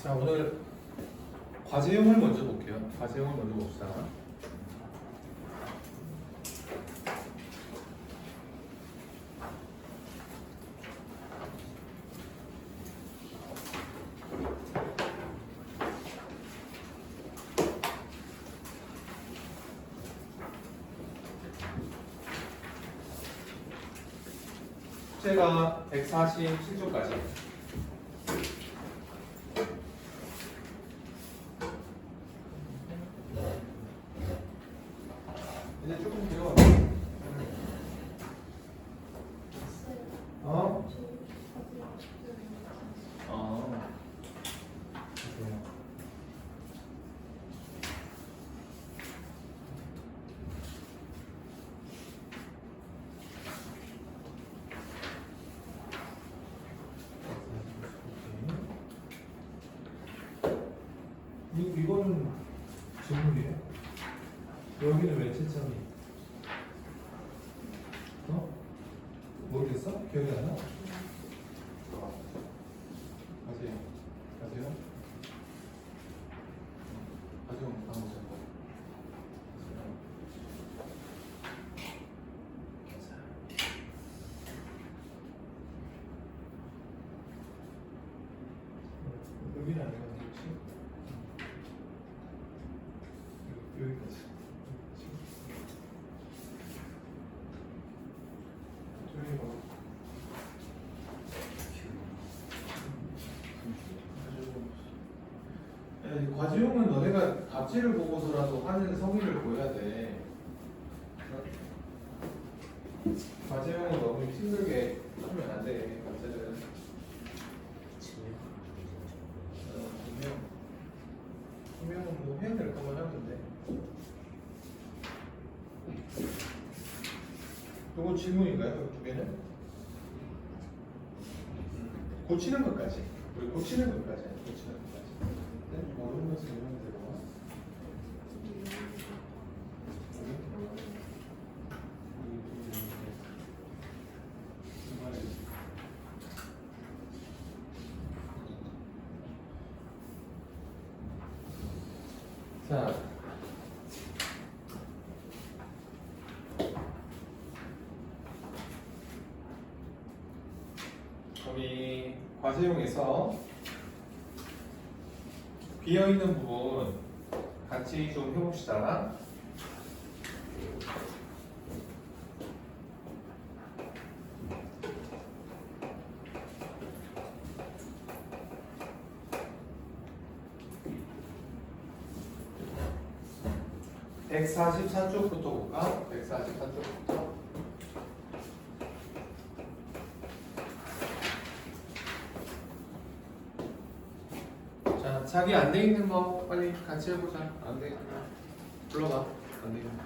자, 오늘 과제형을 먼저 볼게요. 과제형을 먼저 봅시다. 숙제가 147쪽까지. 이제 조금 배워. 어? 이거는 질문이에요? 여기는 왜 채점이? 모르겠어? 기억이 안 나? 가세요. 가세요 방법을. 여기는 안 되는 거지? 여기까지. 저기 봐. 과제용은 너네가 답지를 보고서라도 하는 성의를 보여야 돼. 과제용은 너무 힘들게 하면 안 돼. 과제는. 분명은 뭐 해야 될 것만 하면 돼. 이거 질문인가요? 두 개는? 고치는 것까지. 우리 고치는 것까지. 어려운 것을 이런 대로. 자, 우리 과제용에서 비어있는 부분 같이 좀 해봅시다. (144쪽부터) 볼까? 144쪽부터. 자, 자기 안 돼 있는 거 빨리 같이 해보자. 안 돼 있는 거 불러봐. 안 돼 있는 거.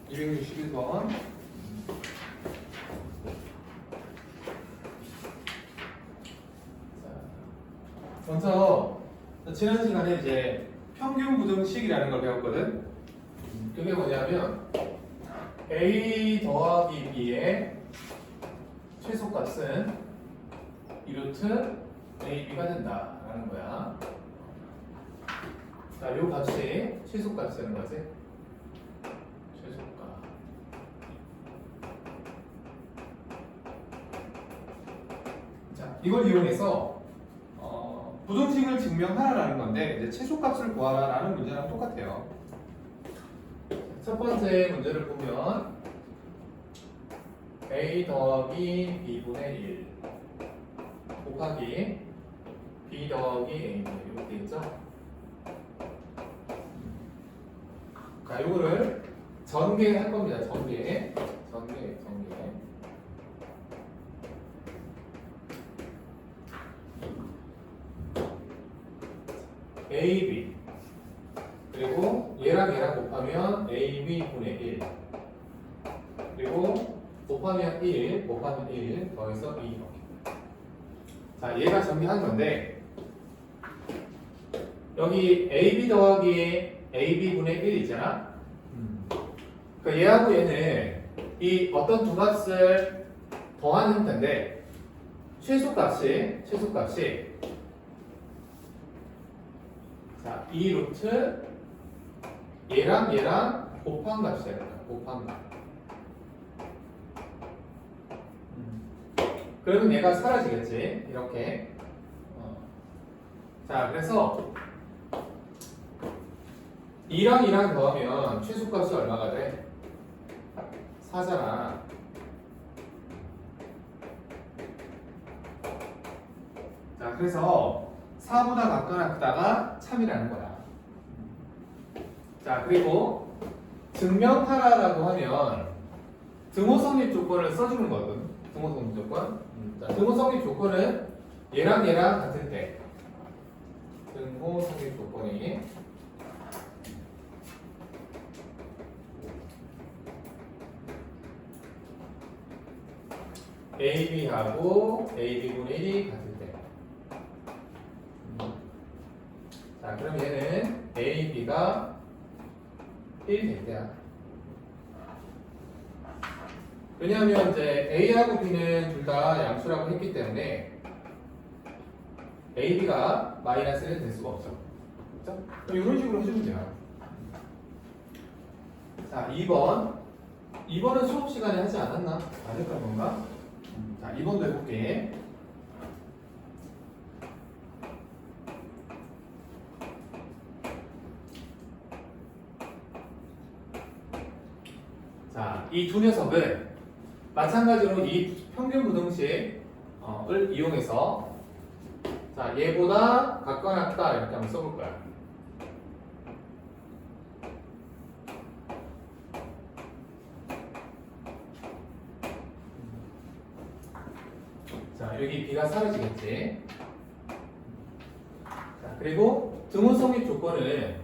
261번. 먼저 지난 시간에 이제 평균 부등식이라는 걸 배웠거든. 그게 뭐냐면 a 더하기 b의 최소값은 2루트 ab가 된다라는 거야. 자, 요 값이 최소값이라는 거지. 최소값. 자, 이걸 이용해서 부등식을 증명하라는 건데 이제 최소값을 구하라라는 문제랑 똑같아요. 첫 번째 문제를 보면 a 더하기 b분의 1 곱하기 b 더하기 a분의 1 이렇게 있죠? 자, 요거를 전개할 겁니다. 전개. AB 그리고 얘랑 곱하면 AB분의 1 그리고 곱하면 1 더해서 2. 자, 얘가 전개한 건데 여기 AB 더하기 AB분의 1 있잖아. 그러니까 얘하고 얘는 이 어떤 두 값을 더하는 형태인데 최소값이 2 더하기 1 더해서 2 이렇게. 자, 얘가 전개한 건데 여기 AB 더하기 AB분의 1 있잖아. 그러니까 얘하고 얘는 이 어떤 두 값을 더하는 형태인데 최소값이 2 더하기 1 더해서 2 이렇게. 자, 얘가 전개한 건데 여기 어떤 두 값을 더하는 형태인데 최소값이 자, 이 루트 얘랑 곱한 값이 되는 거야. 곱한 값. 그러면 얘가 사라지겠지. 이렇게. 자, 그래서 2랑 더하면 최소값이 얼마가 돼? 4잖아. 자, 그래서 4보다 같거나 크다가 참이라는 거야. 자, 그리고 증명하라라고 하면 등호 성립 조건을 써주는 거거든. 등호 성립 조건. 자, 등호 성립 조건은 얘랑 같을 때 등호 성립 조건이 AB하고 AB분의 1이 같을 때. 자, 그럼 얘는 AB가 1 될 때야. 왜냐하면 이제 A하고 B는 둘 다 양수라고 했기 때문에 AB가 마이너스는 될 수가 없어. 그렇죠? 그럼 이런 식으로 해주면 돼요. 자, 2번은 수업 시간에 하지 않았나? 안 했던 건가? 자, 2번도 해볼게. 자, 이 두 녀석은 마찬가지로 이 평균 부등식을 이용해서 자, 얘보다 같거나 같다 이렇게 한번 써볼 거야. 자, 여기 B가 사라지겠지. 자, 그리고 등호 성립 조건은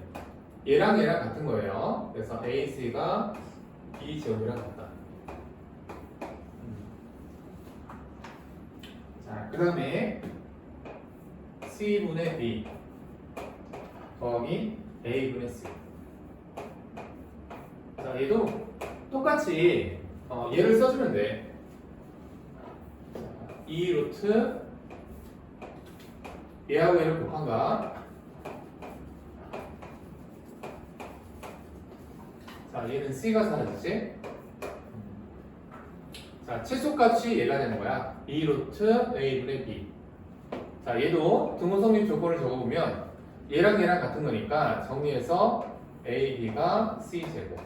얘랑 같은 거예요. 그래서 AC가 B 제곱이랑 같다. 자, 그 다음에 C분의 B 더하기 A분의 C. 자, 얘도 똑같이 얘를 써주면 돼. 2 루트 얘하고 얘를 곱한가. 자, 얘는 C가 사라지지. 자, 최소값이 얘가 되는 거야. 2 루트 A분의 B. 자, 얘도 등호 성립 조건을 적어보면 얘랑 같은 거니까 정리해서 AB가 C제곱.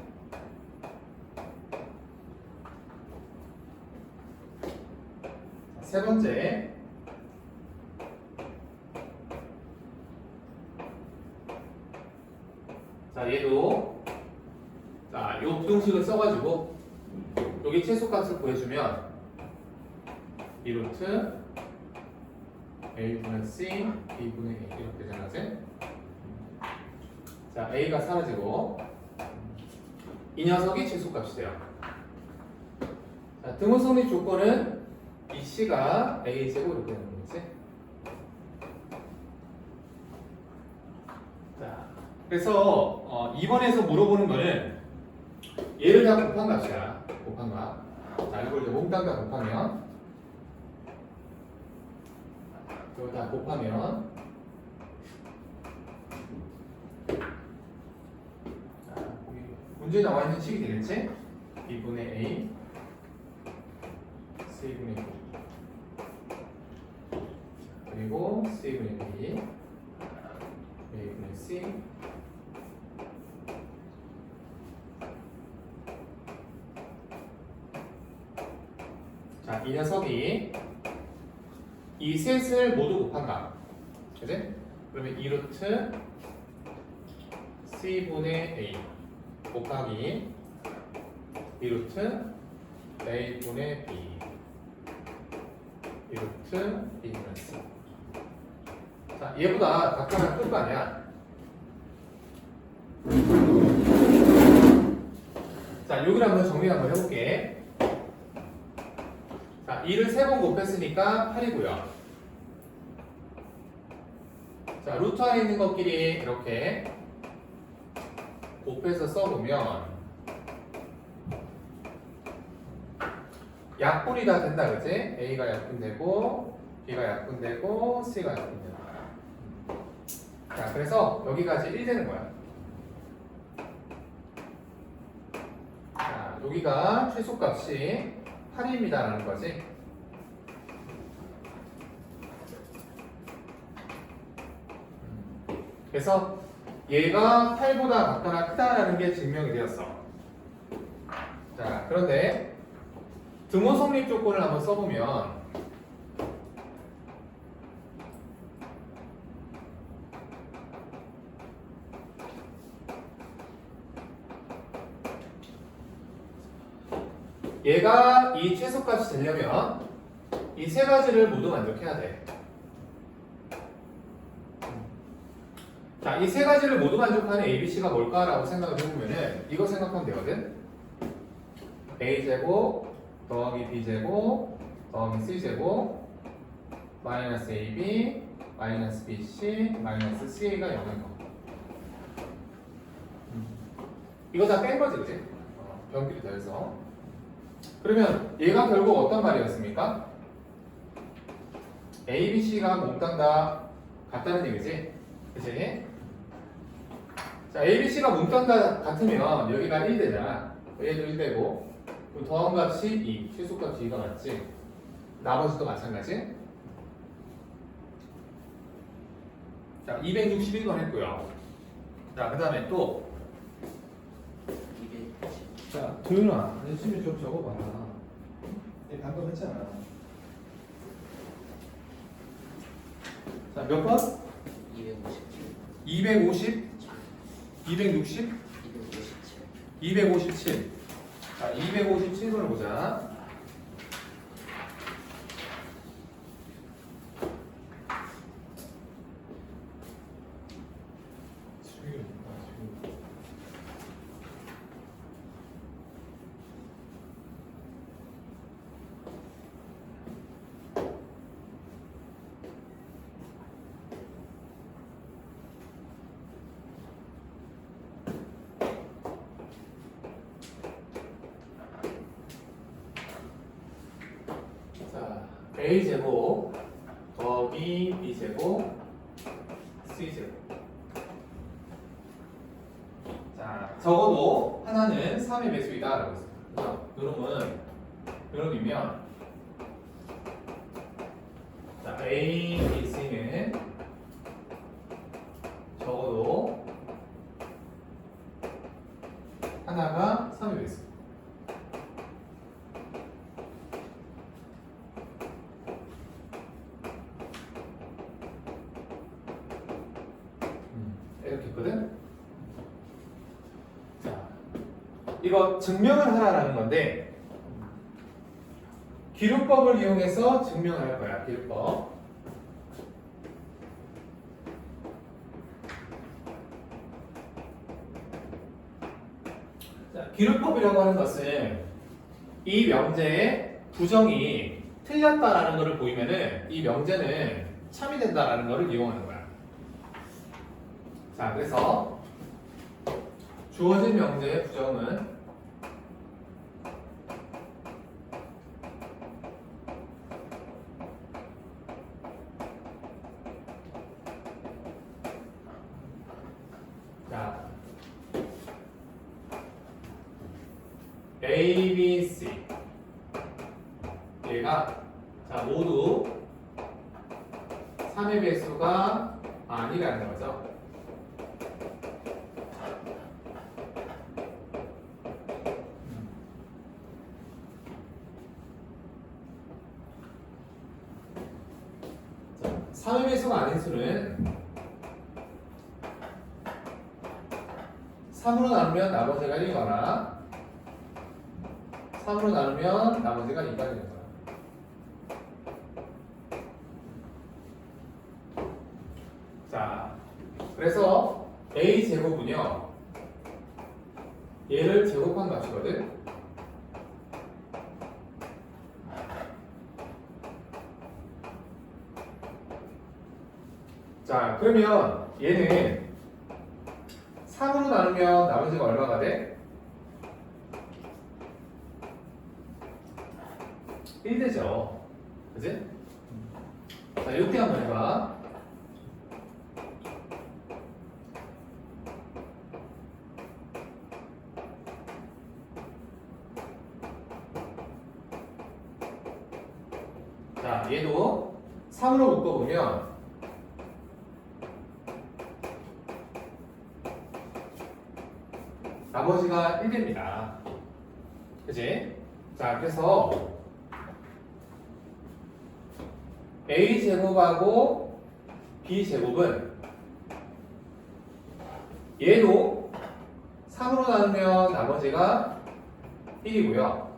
세 번째. 자, 얘도 자, 요 부등식을 써가지고 여기 최소값을 구해주면 2 루트 A분의 C, B분의 A 이렇게 되잖아, 그치? 자, A가 사라지고 이 녀석이 최소값이 돼요. 자, 등호 성립 조건은 이 C가 A제곱 이렇게 되는 거겠지? 자, 그래서 2번에서 물어보는 거는 얘를 다 곱한 값이야. 곱한 값. 자, 이걸 이제 몽땅 다 곱하면 이걸 다 곱하면 자, 문제에 나와 있는 식이 되겠지? B분의 A C분의 B 그리고 C분의 B A분의 C 자, 이 녀석이 이 셋을 모두 곱한 값. 그치? 그러면 2 루트 C분의 A 곱하기 2 루트 A분의 B 2 루트 B분의 C. 자, 얘보다 각각은 클 거 아니야. 자, 여기를 한번 정리 한번 해볼게. 자, 2를 3번 곱했으니까 8이고요. 자, 루트 안에 있는 것끼리 이렇게 곱해서 써보면 약분이 다 된다, 그치? A가 약분되고 B가 약분되고 C가 약분되고. 자, 그래서 여기까지 1 되는 거야. 자, 여기가 최소값이 8입니다라는 거지. 그래서 얘가 8보다 같거나 크다라는 게 증명이 되었어. 자, 그런데 등호 성립 조건을 한번 써보면 얘가 이 최소값이 되려면 이 세 가지를 모두 만족해야 돼. 자, 이 세 가지를 모두 만족하는 ABC가 뭘까라고 생각을 해보면은 이거 생각하면 되거든. A제곱 더하기 B제곱 더하기 C제곱 마이너스 AB 마이너스 BC 마이너스 CA가 0인 거. 이거 다 뺀 거지, 그치? 변기를 더해서. 그러면 얘가 결국 어떤 말이었습니까? ABC가 몽땅 다 같다는 얘기지? 그치? 자, ABC가 몽땅 다 같으면 여기가 1 되잖아. 얘도 1 되고 더한 값이 2, 최소값이 2가 맞지? 나머지도 마찬가지? 자, 261번 했고요. 자, 그 다음에 또 자, 도윤아, 열심히 좀 적어봐라. 네, 방금 했잖아. 자, 몇 번? 257. 250? 260? 257. 257. 자, 257번을 보자. A제곱 더하기 B제곱 C제곱. 자, 적어도 하나는 3의 배수이다 라고 했습니다. 요놈이면 자, A, B, C는 적어도 하나가 3의 배수. 이렇게 했거든? 자, 이거 증명을 하라라는 건데 기록법을 이용해서 증명을 할 거야. 기록법. 자, 기록법이라고 하는 것은 이 명제의 부정이 틀렸다라는 것을 보이면은 이 명제는 참이 된다라는 것을 이용하는 거야. 자, 그래서 주어진 명제의 부정은 자, A, B, C 얘가 자 모두 3의 배수가 아니라는 거죠. 자, 3의 배수가 아닌 수는 3으로 나누면 나머지가 1이거나 3으로 나누면 나머지가 2가 되는 거야. 자, 그래서 A 제곱은요, 얘를 제곱한 값이거든. 자, 그러면 얘는 3으로 나누면 나머지가 얼마가 돼? 1 되죠. 그지? 자, 이렇게 한번 해봐. 자, 얘도 3으로 묶어보면 나머지가 1됩니다. 그치? 자, 그래서 A제곱하고 B제곱은 얘도 3으로 나누면 나머지가 1이고요.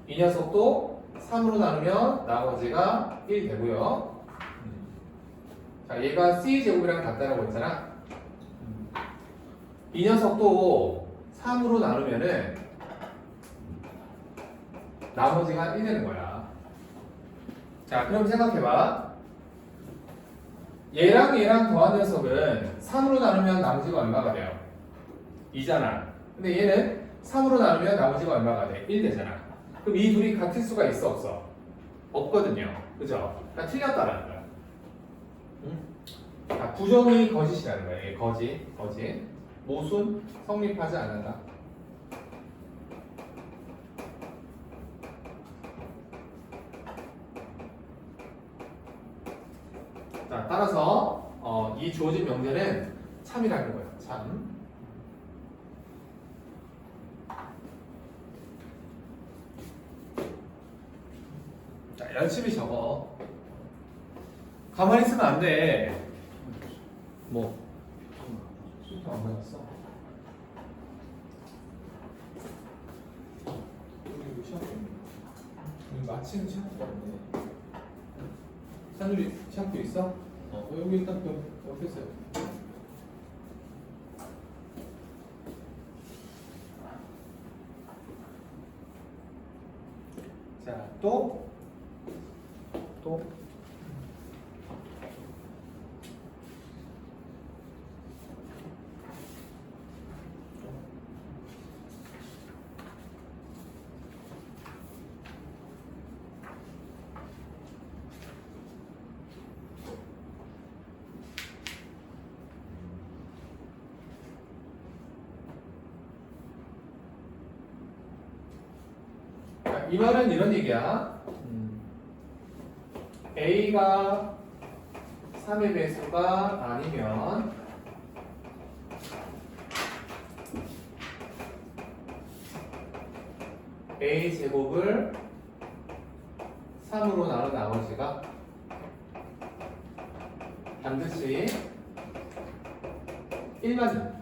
이 녀석도 3으로 나누면 나머지가 1 되고요. 자, 얘가 C제곱이랑 같다라고 했잖아. 이 녀석도 3으로 나누면은 나머지가 1 되는 거야. 자, 그럼 생각해봐. 얘랑 얘랑 더한 녀석은 3으로 나누면 나머지가 얼마가 돼요? 2잖아. 근데 얘는 3으로 나누면 나머지가 얼마가 돼? 1 되잖아. 그럼 이 둘이 같을 수가 있어 없어? 없거든요. 그죠? 그러니까 틀렸다라는 거야. 응? 자, 부정이 거짓이라는 거야. 이게 거짓. 모순 성립하지 않는다. 자, 따라서 이 주어진 명제는 참이라는 거예요. 참. 자, 열심히 적어. 가만히 있으면 안 돼. 뭐? 수도 안 받았어. 여기 시합도 있네. 여기 마치는 시합도 없네. 산울이 시합도 있어? 여기 일단 그 옆에 있어요. 자, 또. 자, 이 말은 이런 얘기야. A가 3의 배수가 아니면 A 제곱을 3으로 나눈 나머지가 반드시 1만 됩니다.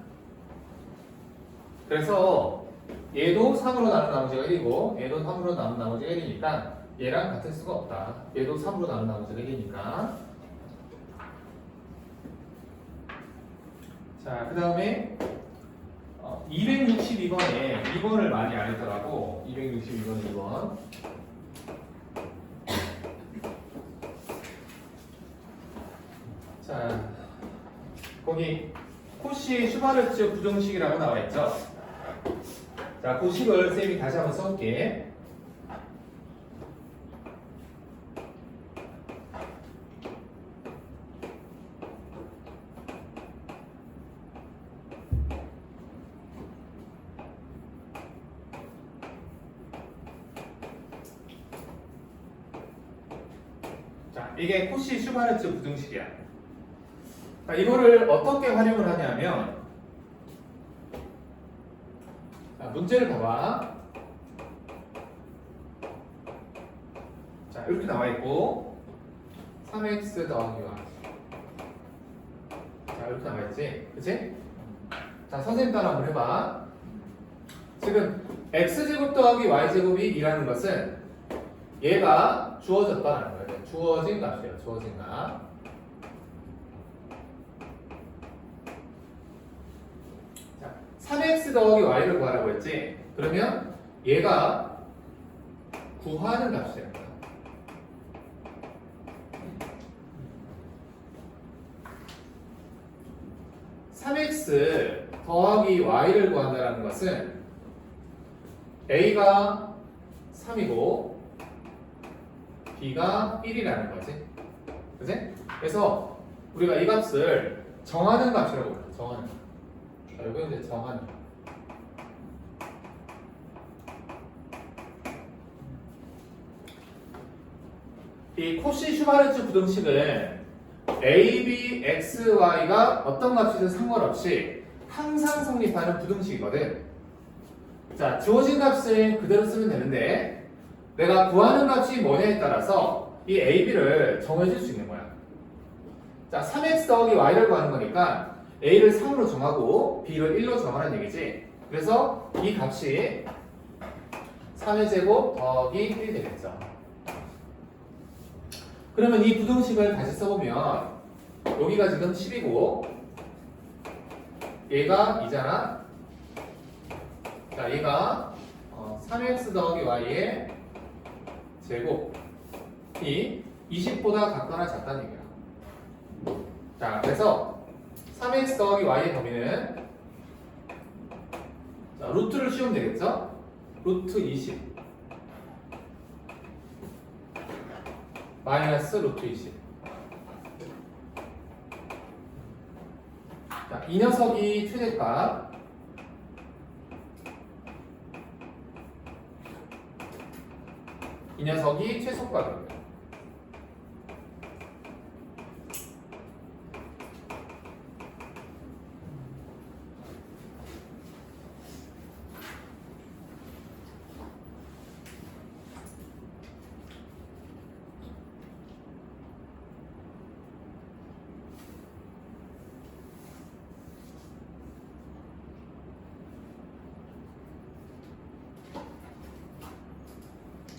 그래서 얘도 3으로 나눈 나머지가 1이고 얘도 3으로 나눈 나머지가 1이니까 얘랑 같을 수가 없다. 얘도 3으로 나눈 나머지가 1이니까. 자, 그 다음에 262번에 2번을 많이 안 했더라고. 262번 2번. 자, 거기 코시 슈바르츠 부정식이라고 나와 있죠. 자, 그 식을 쌤이 다시 한번 써볼게. 자, 이게 코시 슈바르츠 부등식이야. 자, 이거를 어떻게 활용을 하냐면, 자, 문제를 봐봐. 자, 이렇게 나와 있고, 3x 더하기 y. 자, 이렇게 나와 있지, 그치? 자, 선생님 따라 한번 해봐. 지금 x제곱 더하기 y제곱이 2라는 것은 얘가 주어졌다는 거예요. 주어진 값이에요. 주어진 값. 자, 3x 더하기 y를 구하라고 했지. 그러면 얘가 구하는 값이 됩니다. (3x) 더하기 y를 구한다는 것은 a가 3이고 b가 1이라는 거지. 그치? 그래서 우리가 이 값을 정하는 값이라고 해요. 정하는 값. 자, 이거 이제 정하는 값. 이 코시 슈바르츠 부등식은 a, b, x, y가 어떤 값이든 상관없이 항상 성립하는 부등식이거든. 자, 주어진 값은 그대로 쓰면 되는데 내가 구하는 값이 뭐냐에 따라서 이 a, b를 정해줄 수 있는 거야. 자, 3x 더하기 y를 구하는 거니까 a를 3으로 정하고 b를 1로 정하라는 얘기지. 그래서 이 값이 3의 제곱 더하기 1이 되겠죠. 그러면 이 부등식을 다시 써보면 여기가 지금 10이고 얘가 2잖아. 자, 얘가 3x 더하기 y의 제곱이 20보다 같거나 작다는 얘기야. 자, 그래서 3x 더하기 y의 범위는 자, 루트를 씌우면 되겠죠? 루트 20 마이너스 루트 20. 자, 이 녀석이 최대값, 이 녀석이 최소값입니다.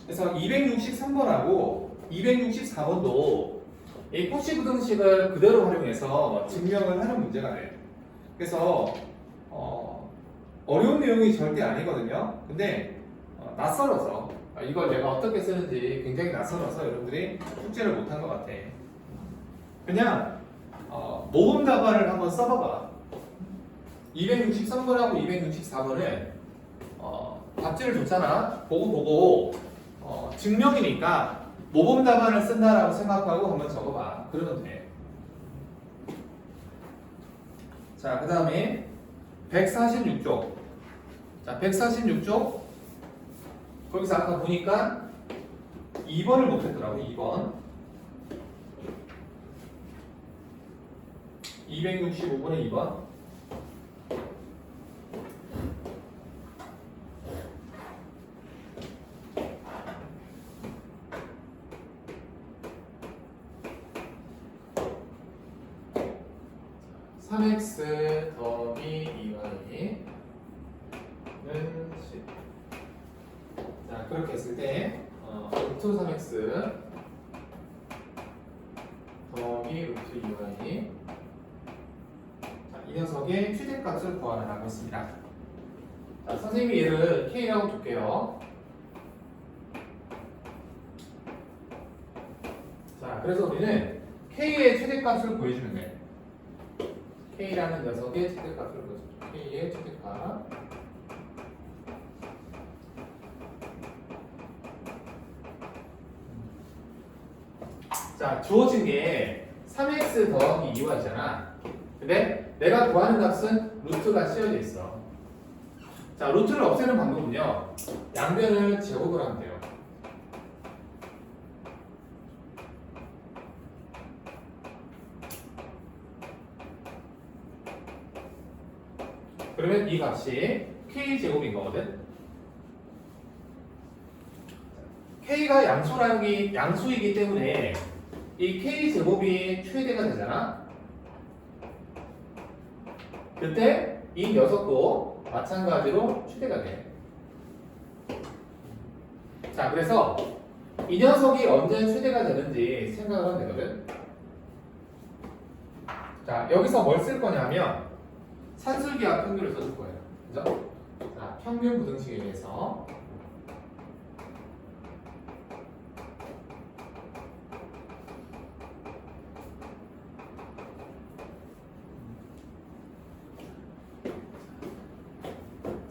그래서 263번하고 264번도 이 코시 부등식을 그대로 활용해서 증명을 하는 문제가 돼요. 그래서 어려운 내용이 절대 아니거든요. 근데 낯설어서 이걸 내가 어떻게 쓰는지 굉장히 낯설어서 여러분들이 숙제를 못한 것 같아. 그냥 모범 답안을 한번 써봐봐. 263번하고 264번은 답지를 줬잖아. 보고 증명이니까 모범 답안을 쓴다라고 생각하고 한번 적어봐. 그러면 돼. 자, 그 다음에 146쪽. 자, 146쪽. 거기서 아까 보니까 2번을 못했더라고. 2번. 265번에 2번. x 더하기 2y는 10. 자, 그렇게 했을 때 루트 3x 더하기 루트 2y, 자, 이 녀석의 최대값을 구하라고 했습니다. 자, 선생님이 얘를 k라고 둘게요. 자, 그래서 우리는 k의 최대값을 구해주면 돼. k라는 녀석의 최대값을 보여주죠. k의 최대값. 자, 주어진 게 3x 더하기 2y잖아. 근데 내가 구하는 값은 루트가 씌워져 있어. 자, 루트를 없애는 방법은요, 양변을 제곱을 하면 돼요. 그러면 이 값이 k제곱인 거거든. k가 양수이기 때문에 이 k제곱이 최대가 되잖아. 그때 이 녀석도 마찬가지로 최대가 돼. 자, 그래서 이 녀석이 언제 최대가 되는지 생각을 하면 되거든. 자, 여기서 뭘 쓸 거냐면 산술기하 평균을 써줄 거예요. 그죠? 자, 평균 부등식에 대해서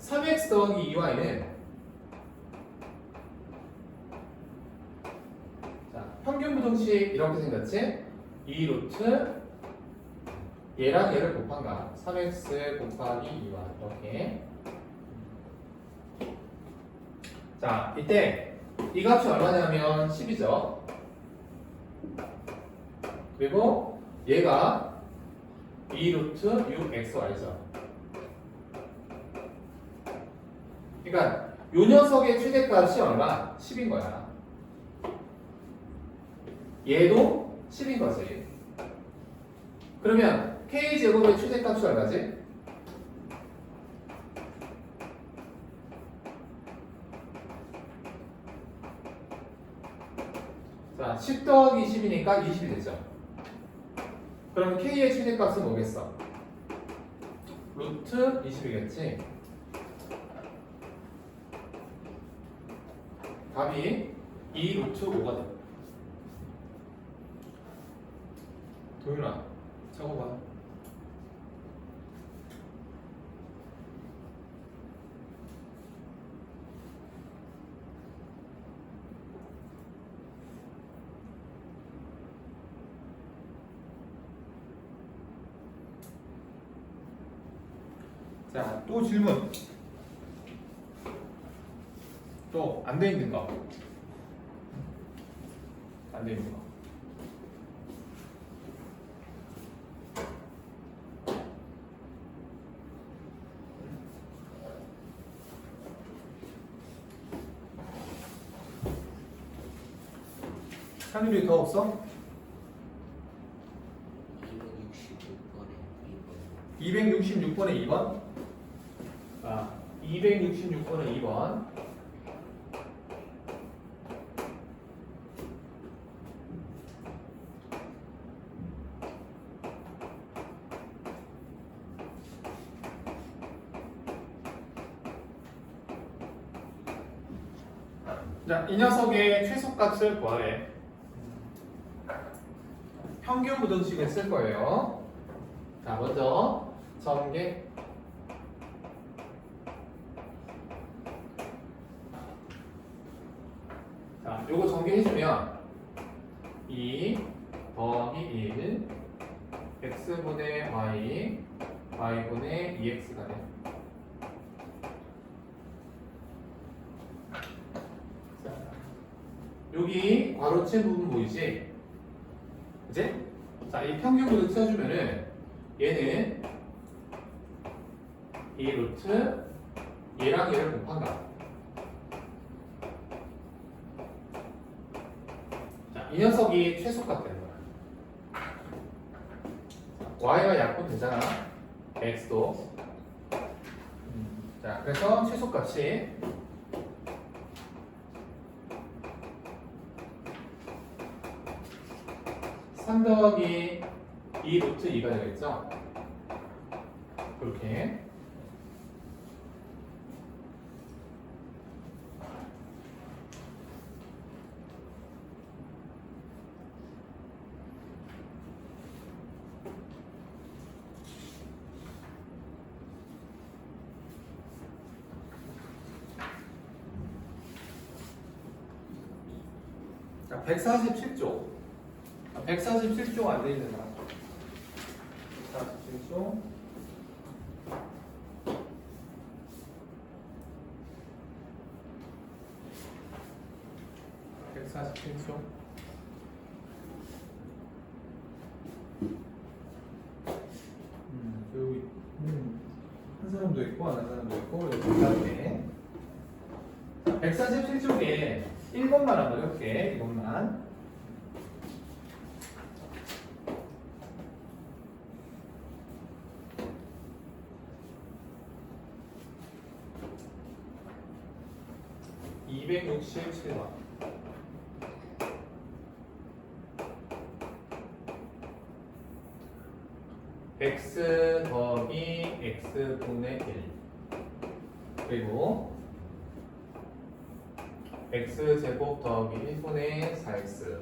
(3x 더하기 2y는) 자, 평균 부등식 이렇게 생겼지? 2루트 얘랑 얘를 곱한 값 3x 곱하기 2y 이렇게. 자, 이때 이 값이 얼마냐면 10이죠. 그리고 얘가 2 루트 6xy죠. 그러니까 요 녀석의 최대값이 얼마? 10인 거야. 얘도 10인 거지. 그러면 k제곱의 최대값이 얼마지? 자, 10 더하기 10이니까 20이 되죠. 그럼 k의 최대값은 뭐겠어? 루트 20이겠지? 답이 2 루트 5가 돼. 도윤아, 적어봐. 자, 또 질문. 또 안 돼 있는 거. 안 돼 있는 거. 찬율이 더 없어? 266번에 2번. 자, 266번에 2번. 자, 이 녀석의 최소값을 구하래. 평균 부등식을 쓸 거예요. 자, 먼저 전개. 자, 요거 전개해주면 2 더하기 1 x분의 y y분의 2x가 돼. 자, 여기 괄호친 부분 보이지? 그치? 자, 이 평균분을 써주면은 얘는 2 루트 얘랑 얘를 곱한다. 자, 이 녀석이 최소값 되는 거야. y가 약분 되잖아. x도. 자, 그래서 최소값이 3 더하기 2 루트 2가 되겠죠? 그렇게. 자, 147조. 147조 안 돼 있는 사람. 147조. 여기 한 사람도 있고 안 한 사람도 있고 여기 그다음에 147쪽에 1번만 한번 해볼게. 이것만. (267번) x 더하기 x분의 1 그리고 x제곱 더하기 1분의 4x.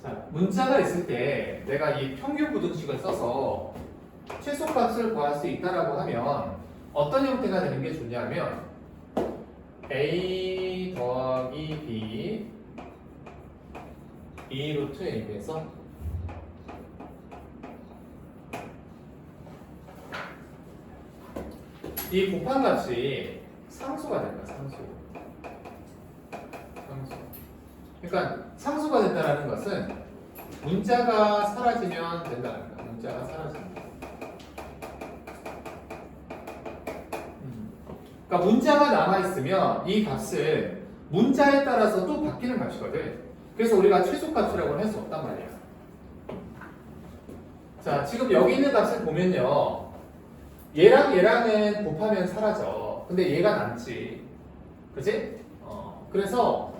자, 문자가 있을 때 내가 이 평균 부등식을 써서 최소값을 구할 수 있다라고 하면 어떤 형태가 되는 게 좋냐면 a 더하기 b 2 루트 a에서 이 곱한 값이 상수가 될 거야. 상수. 그러니까 상수가 된다는 것은 문자가 사라지면 된다는 거야. 문자가 사라진다. 그러니까 문자가 남아있으면 이 값은 문자에 따라서 또 바뀌는 값이거든. 그래서 우리가 최소값이라고 할 수 없단 말이야. 자, 지금 여기 있는 값을 보면요. 얘랑 얘랑은 곱하면 사라져. 근데 얘가 남지. 그치? 그래서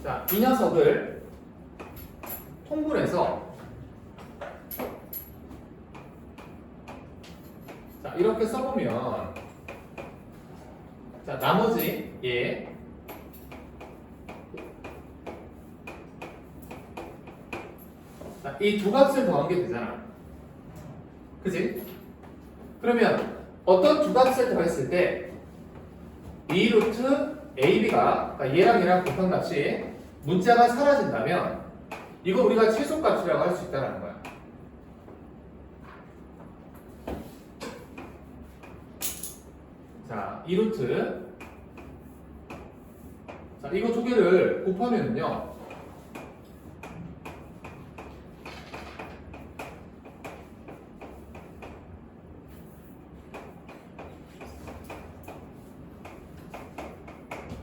자, 이 녀석을 통분해서 자, 이렇게 써보면 자, 나머지 얘 자, 이 두 값을 더한 게 되잖아. 그치? 그러면 어떤 두 값을 더했을 때 2루트 AB가 그러니까 얘랑 얘랑 곱한 값이 문자가 사라진다면 이거 우리가 최소값이라고 할 수 있다는 거야. 자, 2루트 자, 이거 두 개를 곱하면은요.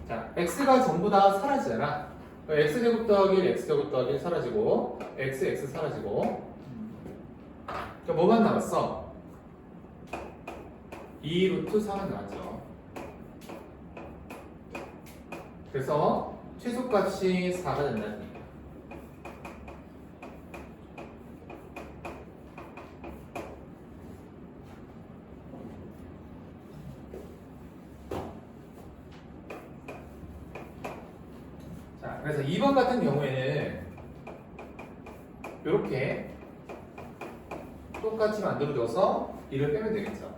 자, x가 전부 다 사라지잖아. x제곱 더하기 1, x제곱 더하기 1 사라지고 x 사라지고 그러니까 뭐만 남았어? 2루트 4만 남았죠. 그래서 최소값이 4가 된다는 얘기야. 자, 그래서 2번 같은 경우에는 이렇게 똑같이 만들어줘서 1을 빼면 되겠죠.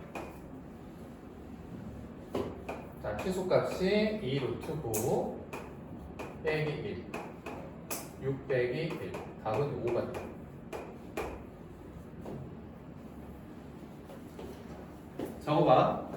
자, 최소값이 2루트 9 빼기 1 6 빼기 1 답은 5가 돼요. 적어봐.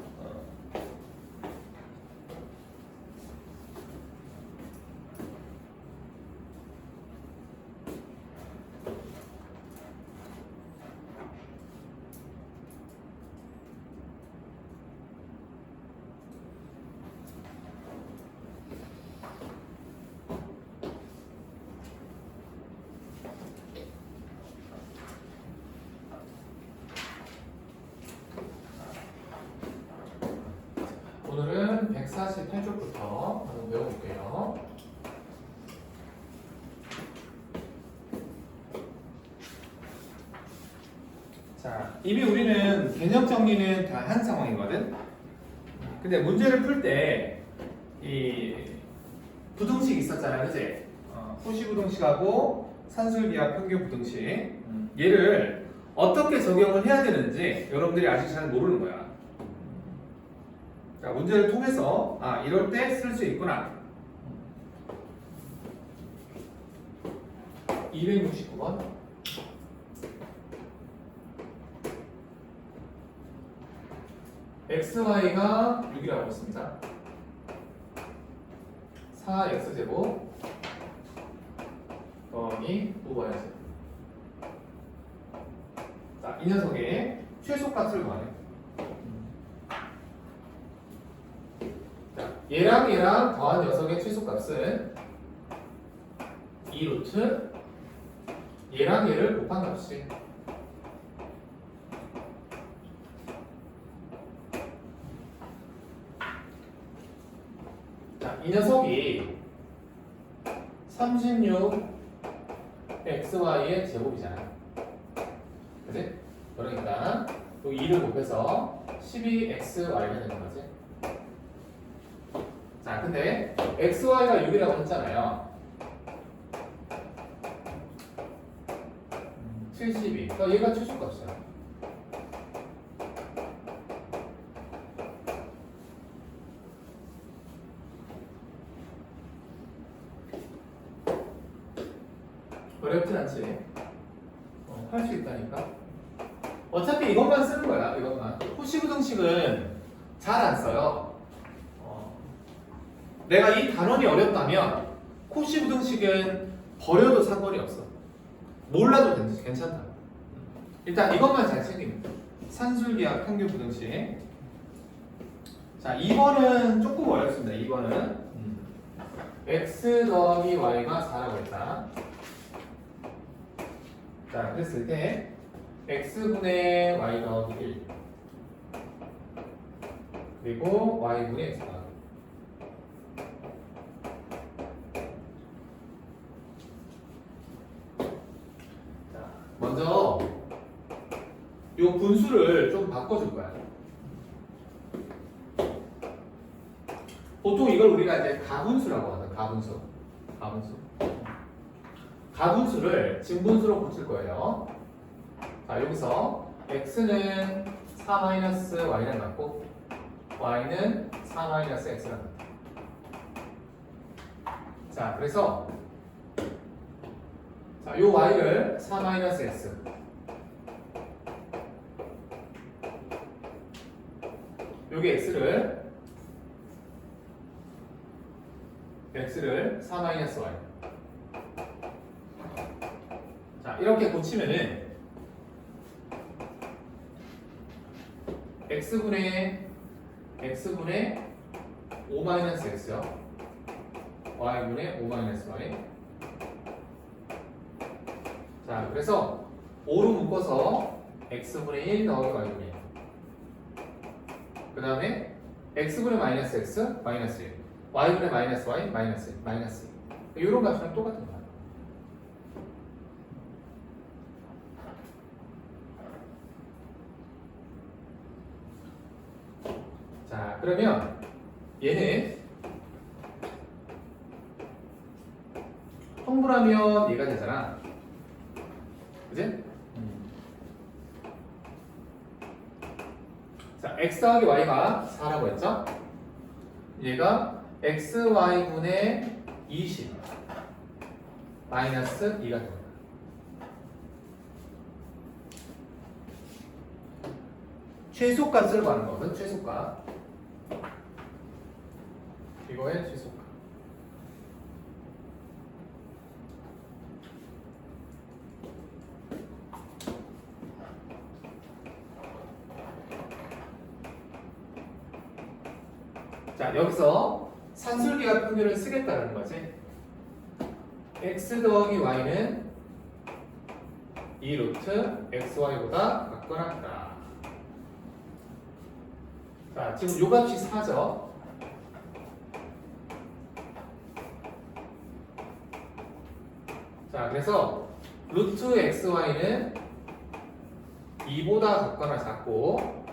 오늘은 148쪽부터 한번 배워볼게요. 자, 이미 우리는 개념 정리는 다 한 상황이거든. 근데 문제를 풀 때 이 부등식 있었잖아, 그치? 후시 부등식하고 산술비합 평균 부등식. 얘를 어떻게 적용을 해야 되는지 여러분들이 아직 잘 모르는 거야. 자, 문제를 통해서 이럴 때 쓸 수 있구나. 269번. xy가 6이라고 했습니다. 4x제곱 더하기 5y제곱. 자, 이 녀석의 최소값을 구하네. 자, 얘랑 얘랑 더한 녀석의 최소값은 2루트 얘랑 얘를 곱한 값이 자, 이 녀석이 36 xy의 제곱이잖아. 그치? 그러니까 여기 2를 곱해서 12xy가 되는 거지. 자, 근데 xy가 6이라고 했잖아요. 72. 그러니까 얘가 최소값이야. 어렵진 않지. 할 수 있다니까. 어차피 이것만 쓰는 거야. 이것만. 후시부등식은 잘 안 써요. 내가 이 단원이 어렵다면 코시 부등식은 버려도 상관이 없어. 몰라도 괜찮다. 일단 이것만 잘 챙기면 돼. 산술기하 평균 부등식. 자, 2번은 조금 어렵습니다. 2번은 x 더하기 y가 4라고 했다. 자, 그랬을 때 x분의 y 더하기 1 그리고 y분의 x 더하기 자, 먼저 요 분수를 좀 바꿔줄 거야. 보통 이걸 우리가 이제 가분수라고 하거든. 가분수를 진분수로 고칠 거예요. 자, 여기서 x는 4-y랑 같고 y는 4-x랑 같다. 자, 그래서 자, 요 y를 4-x 여기 x를 4-y 자, 이렇게 고치면은 x분의 5-x요 y분의 5-y 자, 그래서 5로 묶어서 x분의 1 더하기 y분의 1 그 다음에 x분의 마이너스 x 마이너스 1 y분의 마이너스 y 마이너스 1 마이너스 1 이런 값이랑 똑같은 거야. 자, 그러면 얘는 통분하면 얘가 되잖아. 그지? 자, x 더하기 y가 4라고 했죠? 얘가 xy분의 20 마이너스 2가 됩니다. 최소값을 구하는 거거든. 최소값. 이거의 최소값. 자, 여기서 산술기하 평균을 쓰겠다는 거지. x 더하기 y는 2루트 xy보다 같거나 같다. 자, 지금 요 값이 4죠. 자, 그래서 루트 xy는 2보다 같거나 작고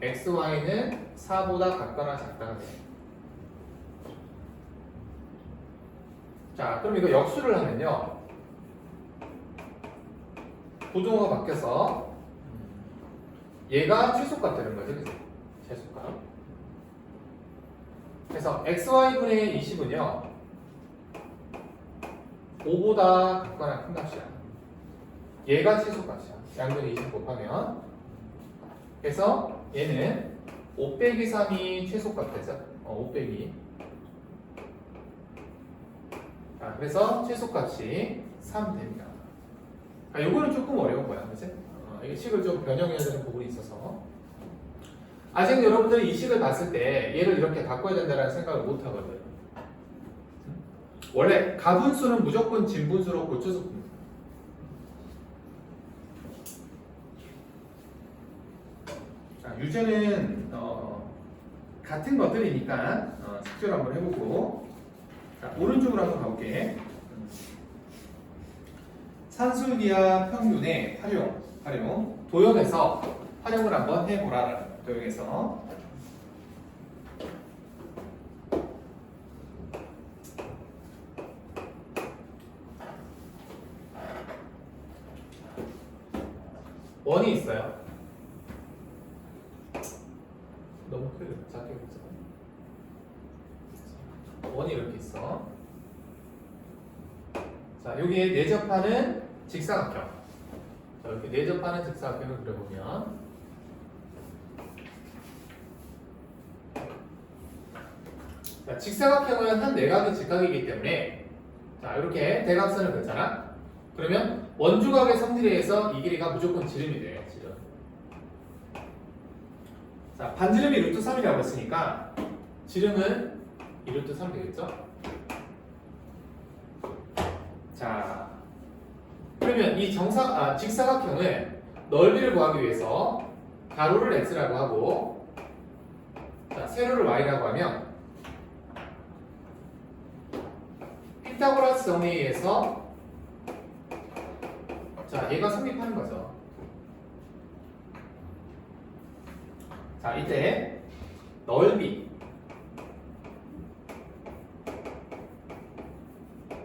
xy는 4보다 같거나 작다가 돼. 자, 그럼 이거 역수를 하면요. 부동호가 바뀌어서 얘가 최소값 되는 거죠. 그치? 최소값. 그래서 xy분의 20은요. 5보다 같거나 큰 값이야. 얘가 최소값이야. 양변에 20 곱하면. 그래서 얘는 5 빼기 3이 최소값 되죠. 5 빼기. 자, 그래서 최소값이 3 됩니다. 아, 요거는 조금 어려운 거야. 그치? 이게 식을 좀 변형해야 되는 부분이 있어서. 아직 여러분들이 이 식을 봤을 때 얘를 이렇게 바꿔야 된다는 생각을 못 하거든. 원래 가분수는 무조건 진분수로 고쳐서 풉니다. 자, 유제는 같은 것들이니까 숙제를 한번 해보고. 자, 오른쪽으로 한번 가볼게. 산술기하 평균의 활용. 도형에서 활용을 한번 해보라. 도형에서. 원이 있어요. 너무 크게 작게 보자. 원이 이렇게 있어. 자, 여기에 내접하는 직사각형. 자, 이렇게 내접하는 직사각형을 그려보면 자, 직사각형은 한 내각이 직각이기 때문에 자 이렇게 대각선을 그렸잖아. 그러면 원주각의 성질에서 이 길이가 무조건 지름이 돼. 지름. 자 반지름이 루트 3이라고 했으니까 지름은 2루트 3 되겠죠? 자 그러면 이 직사각형은 넓이를 구하기 위해서 가로를 x라고 하고 자, 세로를 y라고 하면 피타고라스 정리에 의해서 자 얘가 성립하는 거죠. 자 이때 넓이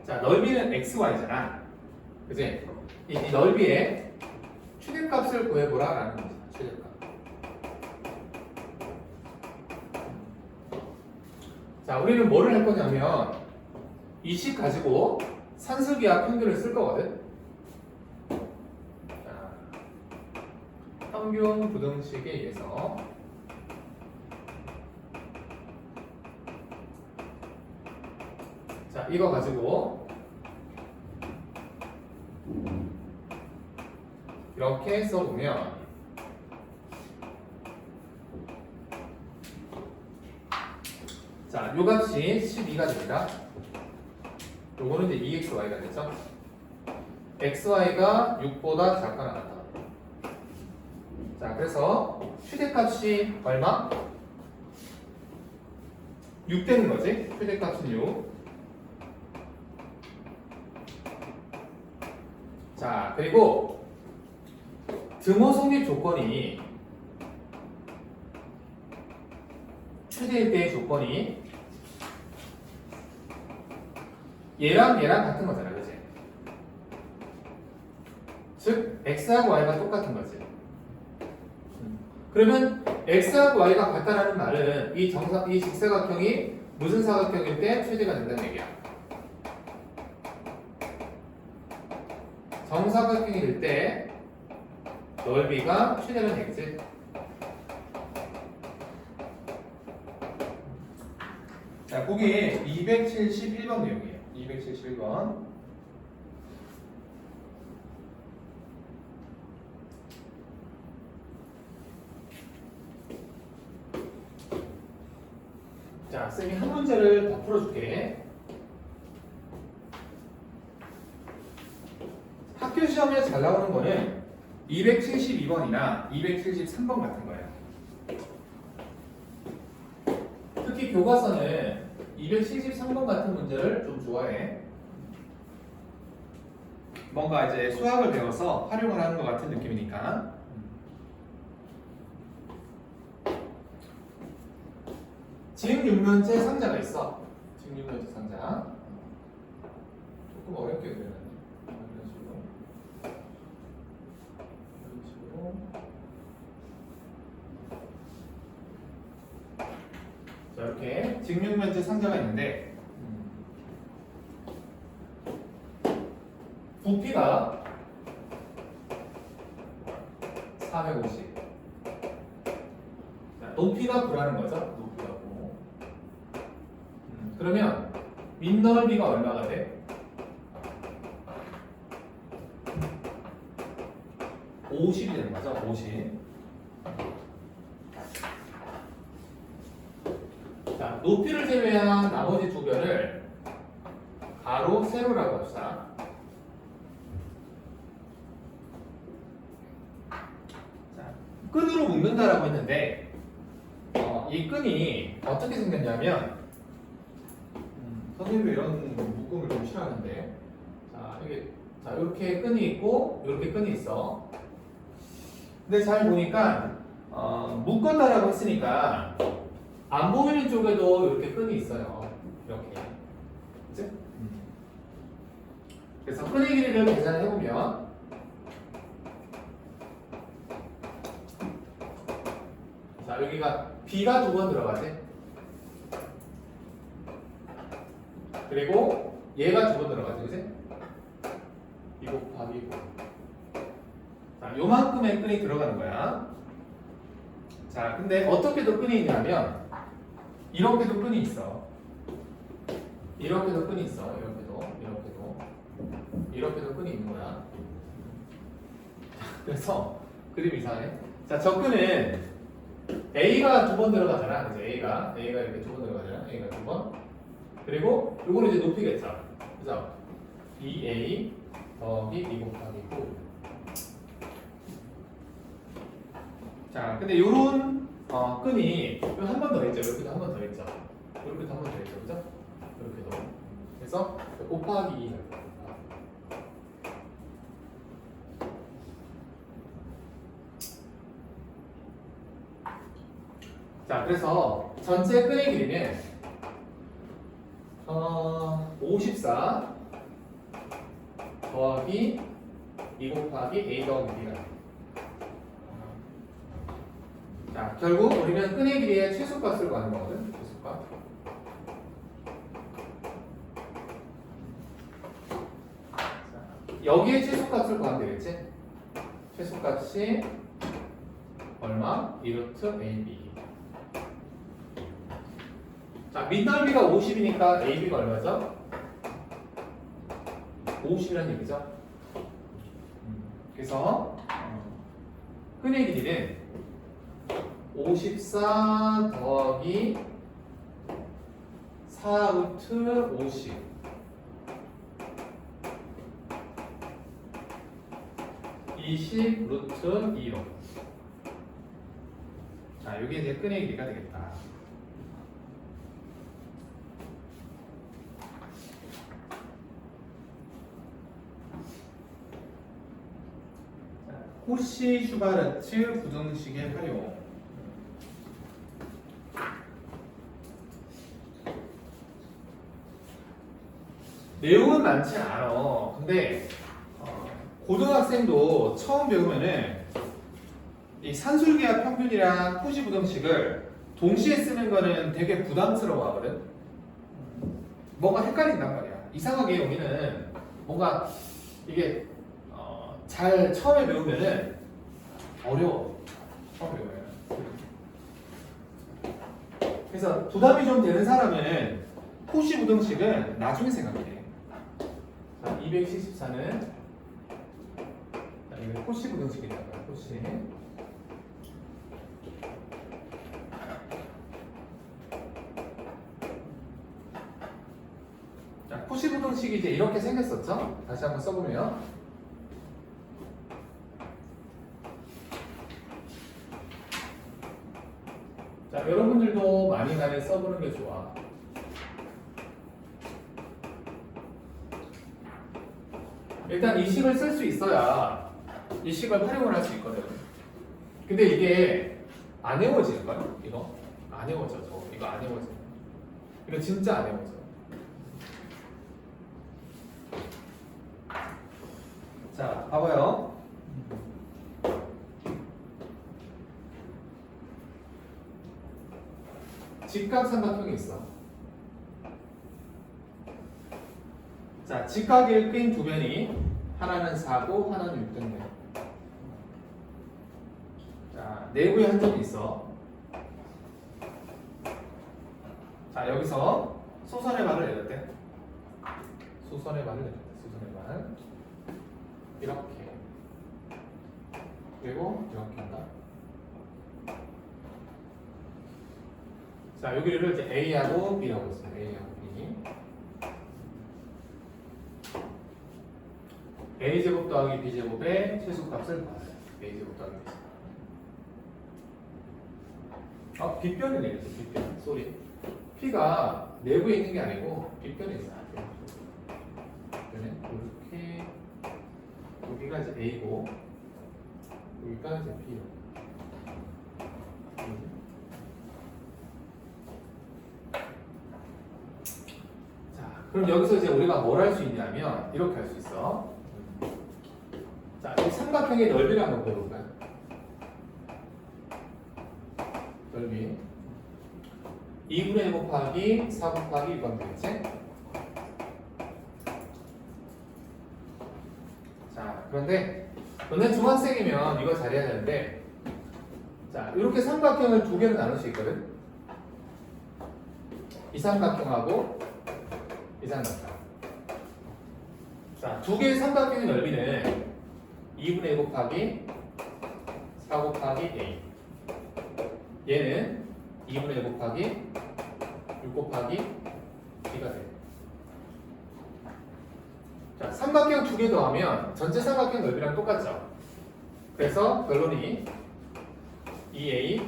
자 넓이는 xy잖아. 그지? 이 넓이의 최대값을 구해보라 라는 거죠. 최대값. 자 우리는 뭐를 할 거냐면 이 식 가지고 산술기하 평균을 쓸 거거든. 자, 평균 부등식에 의해서 자 이거 가지고 이렇게 써보면 자, 요 값이 12가 됩니다. 요거는 이제 2xy가 되죠. xy가 6보다 작거나 같다. 자, 그래서 최대값이 얼마? 6 되는 거지. 최대값은 6. 자, 그리고 등호 성립 조건이 최대일 때의 조건이 얘랑 같은 거잖아, 그치? 즉 x하고 y가 똑같은 거지. 그러면 x하고 y가 같다라는 말은 이 직사각형이 무슨 사각형일 때 최대가 된다는 얘기야. 정사각형일 때 넓이가 최대라는 얘기지. 자, 그게 271번 내용이에요. 271번. 자, 쌤이 한 문제를 더 풀어줄게. 학교 시험에 잘 나오는 거는 272번이나 273번 같은 거예요. 특히 교과서는 273번 같은 문제를 좀 좋아해. 뭔가 이제 수학을 배워서 활용을 하는 것 같은 느낌이니까. 직육면체 상자가 있어. 직육면체 상자. 조금 어렵게 그려놨네. 이런 식으로. 자, 이렇게 직육면체 상자가 있는데 부피가 450. 자, 높이가 9라는 거죠. 높이가 9. 그러면 밑넓이가 얼마가 돼? 50이 되는 거죠. 50. 자, 높이를 제외한 나머지 두 변을 가로, 세로라고 합시다. 자, 끈으로 묶는다라고 했는데 이 끈이 어떻게 생겼냐면 선생님도 이런 묶음을 좀 싫어하는데 자, 이렇게 끈이 있고 이렇게 끈이 있어. 근데 잘 보니까 묶었다라고 했으니까 안 보이는 쪽에도 이렇게 끈이 있어요. 이렇게. 그치? 그래서 끈의 길이를 계산해 보면 자, 여기가 B가 2번 들어가지. 그리고 얘가 2번 들어가지. 그치? 2 곱하기 9. 자, 요만큼의 끈이 들어가는 거야. 자, 근데 어떻게도 끈이 있냐면 이렇게도 끈이 있어. 이렇게도 끈이 있어. 이렇게도 끈이 있는 거야. 그래서 그림 이상해. 자, 저 끈은 A가 두 번 들어가잖아. 그래서 A가 이렇게 두 번 들어가잖아. A가 두 번. 그리고 요거는 이제 높이겠죠. 그래서 2A 더하기 2 곱하기 9. 자, 근데 요런 끈이 한 번 더 있죠. 이렇게도 한 번 더 있죠. 이렇게도 한 번 더 있죠. 그죠? 이렇게도. 그래서 곱하기 2. 자, 그래서 전체 끈의 길이는 54 더하기 2 곱하기 A 더하기 B가. 자, 결국 우리는 끈의 길이의 최소값을 구하는 거거든. 최소값. 자, 여기에 최소값을 구하면 되겠지? 최소값이 얼마? 2루트 AB. 자, 밑넓이가 50이니까 AB가 얼마죠? 50이라는 얘기죠. 그래서 끈의 길이는 54 더하기 4루트 50 20 루트 2로. 자, 이게 이제 끈의 길이가 되겠다. 호시 슈바르츠 부등식의 활용. 내용은 많지 않아. 근데 고등학생도 처음 배우면은 이 산술기하 평균이랑 호시 부등식을 동시에 쓰는 거는 되게 부담스러워 하거든. 뭔가 헷갈린단 말이야. 이상하게 여기는 뭔가 이게 잘 처음에 배우면은 어려워. 처음 배우면. 그래서 부담이 좀 되는 사람은 호시 부등식은 나중에 생각해. 자, 274는 이거 호시 부등식이라고 해요. 호시. 자, 호시 부등식이 이제 이렇게 생겼었죠? 다시 한번 써보면. 자, 여러분들도 많이 써보는 게 좋아. 일단 이 식을 쓸 수 있어야 이 식을 활용을 할 수 있거든. 근데 이게 안 외워질까요? 이거? 안 외워져. 이거 안 외워져. 이거 진짜 안 외워져. 자, 봐봐요. 직각삼각형이 있어. 자, 직각일 끈 두 변이 하나는 4고 하나는 6등분. 자, 내부에 한 점이 있어. 자, 여기서 소선의 발을 내렸대. 소선의 발을 내렸대. 소선의 발. 이렇게. 그리고 이렇게 한다. 자, 여기를 이제 A하고 B라고 했어요. A하고 B. A제곱 더하기 B제곱의 최소값을 구하세요. A제곱 더하기 B제곱. 빗변이네. 이렇게 빗변. 쏘리. P가 내부에 있는 게 아니고 빗변에 있어요. 빗변에 이렇게 여기가 이제 A고 여기가 이제 B로. 그럼 여기서 이제 우리가 뭘 할 수 있냐면 이렇게 할 수 있어. 자, 이 삼각형의 넓이를 한번 배워볼까요? 넓이 2분의 1 곱하기 4 곱하기 1번 되겠지? 자, 그런데 너네 중학생이면 이거 잘해야 되는데, 자, 이렇게 삼각형을 두 개로 나눌 수 있거든. 이 삼각형하고 이 삼각형. 자, 두 개의 삼각형의 넓이는 2분의 1 곱하기 4 곱하기 A. 얘는 2분의 1 곱하기 6 곱하기 B가 돼요. 자, 삼각형 두 개 더하면 전체 삼각형 넓이랑 똑같죠? 그래서 결론이 2A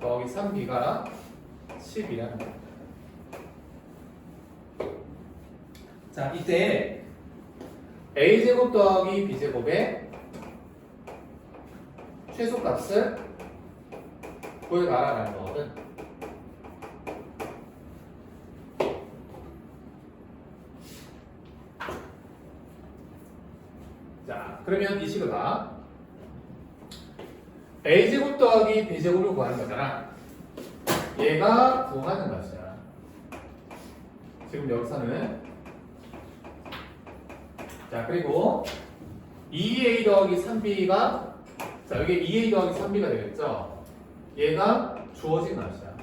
더하기 3B가 10이라는 거예요. 자, 이때 A제곱 더하기 B제곱의 최소값을 구해가라라는 거거든. 자, 그러면 이 식을 봐. A제곱 더하기 B제곱을 구하는 거잖아. 얘가 구하는 것이야. 지금 여기서는. 자, 그리고 2A 더하기 3B가, 자, 여기 2A 더하기 3B가 되겠죠? 얘가 주어진 값이야.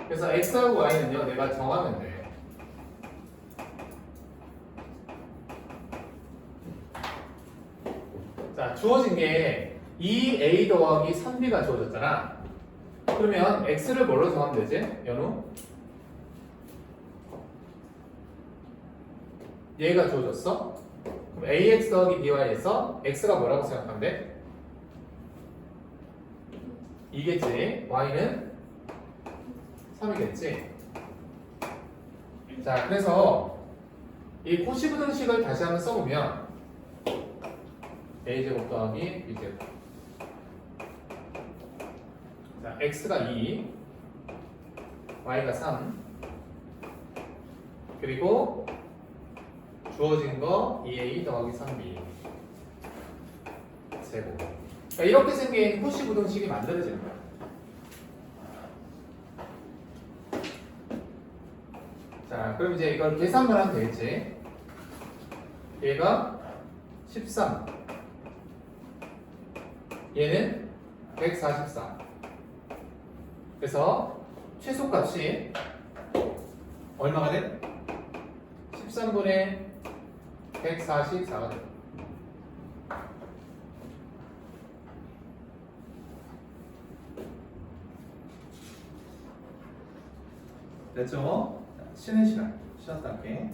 그래서 X하고 Y는요, 내가 정하면 돼. 자, 주어진 게 2A 더하기 3B가 주어졌잖아. 그러면 X를 뭘로 정하면 되지? 연우? 얘가 주어졌어? 그럼 AX 더하기 BY에서 X가 뭐라고 생각하면 돼? 2겠지. Y는 3이겠지. 자, 그래서 이 코시브등식을 다시 한번 써보면 A제곱 더하기 B제곱. 자, X가 2, Y가 3, 그리고 주어진 거 2A 더하기 3B 제곱. 그러니까 이렇게 생긴 코시브등식이 만들어지는 거야. 자, 그럼 이제 이걸 계산만 하면 되겠지. 얘가 13, 얘는 144. 그래서 최소값이 얼마가 돼? 13분의 144가 돼. 됐죠? 자, 쉬는 시간 쉬었다 할게.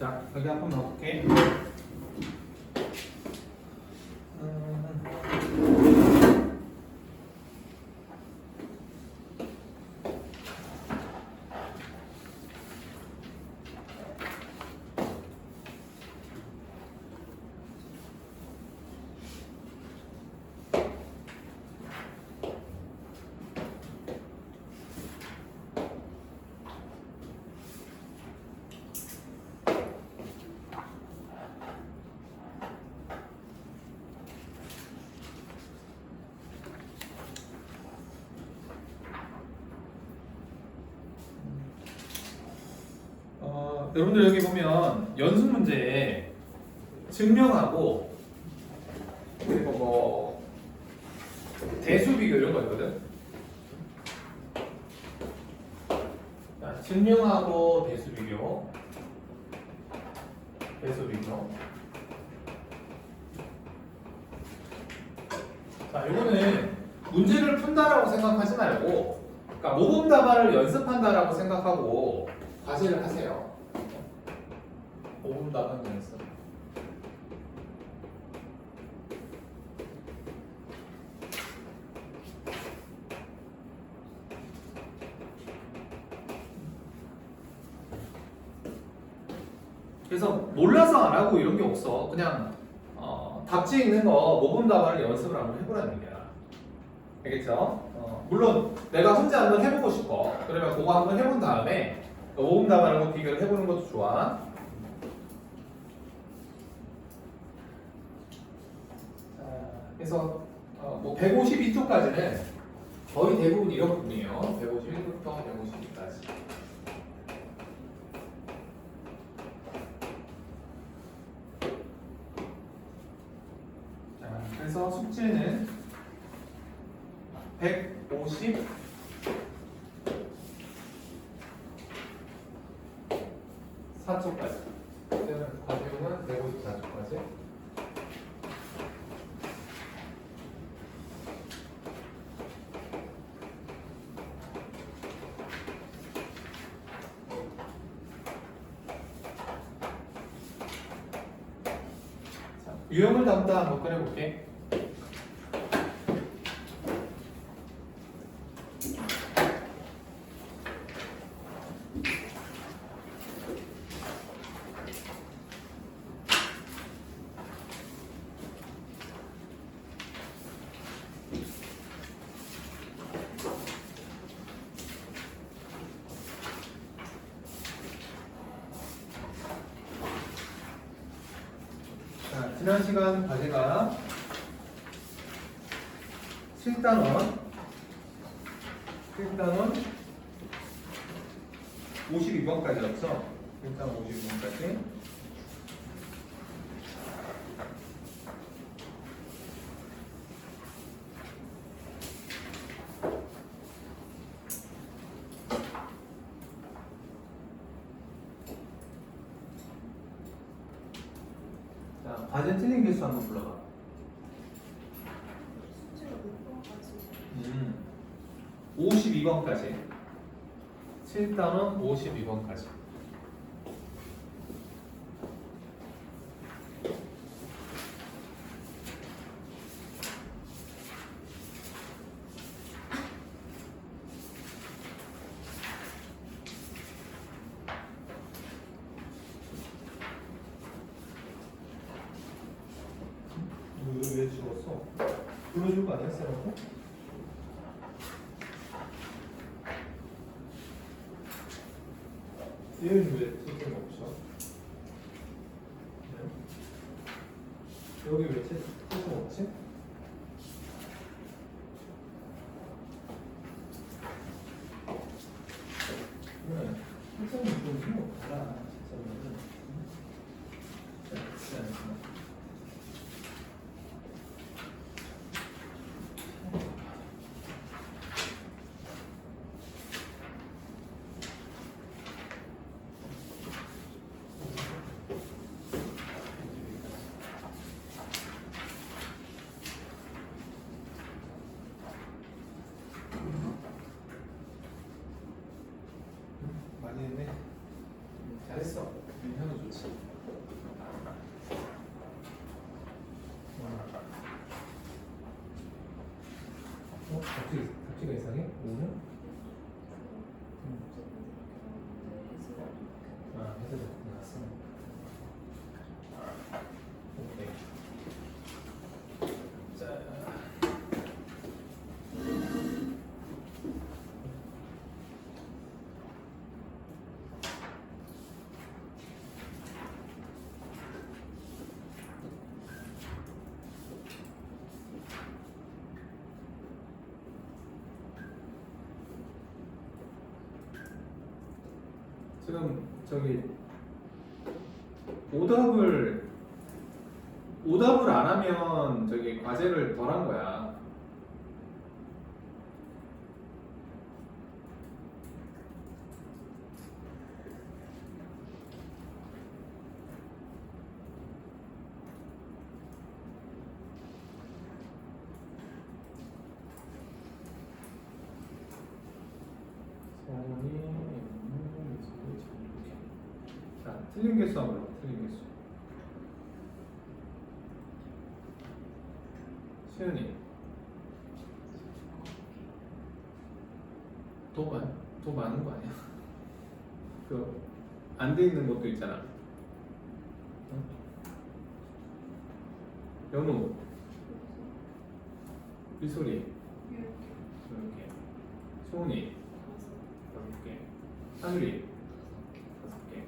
자, 여기 한번 넣어볼게. 여러분들 여기 보면 연습 문제에 증명하고 그리고 뭐 대수 비교 이런 거 있거든. 자, 증명하고 대수 비교. 대수 비교. 자, 이거는 문제를 푼다라고 생각하지 말고, 그러니까 모범 답안을 연습한다라고 생각하고 과제를 하세요. 모범 답안 연습. 그래서 몰라서 안 하고 이런 게 없어. 그냥 답지 있는 거 모범 답안을 연습을 한번 해보라는 얘기야. 알겠죠? 물론 내가 혼자 한번 해보고 싶어. 그러면 그거 한번 해본 다음에 모범 답안하고 비교를 해보는 것도 좋아. 자, 그래서 뭐 152쪽까지는 거의 대부분 이런 부분이에요. 151부터 152까지. 그래서 숙제는 154쪽까지. 그때는 과제는 154쪽까지. 유형을 담다 한번 꺼내볼게. 자, 지난 시간 과제가 7단원 52번까지였죠? 7단원 52번까지. 자, 과제 틀린 개수 한번 불러봐. 숙제가 몇 번까지? 52번까지. 7단원 52번까지. 왜 죽었어? 불러줄 거 아니야, 쌤하고? 얘는 왜 채점이 없어? 네? 여기 왜 채점 없지? 그래, 채점이 좀 힘이 없더라, 채점은. 그렇지 않구나. 많이 했네. 잘했어. 현우 좋지. 갑자기 이상해? 오늘? 아, 해서 나왔어. 오케이. 자. 지금 저기 오답을 안 하면 저기 과제를 덜 한 거야. 자, 틀린 개수 한번 해봐. 틀린 개수. 시은이. 더 많은 거 아니야? 그 안 돼 있는 것도 있잖아. 응? 연우. 비소리. 이렇게. 소은이. 6개. 하늘이. 5개.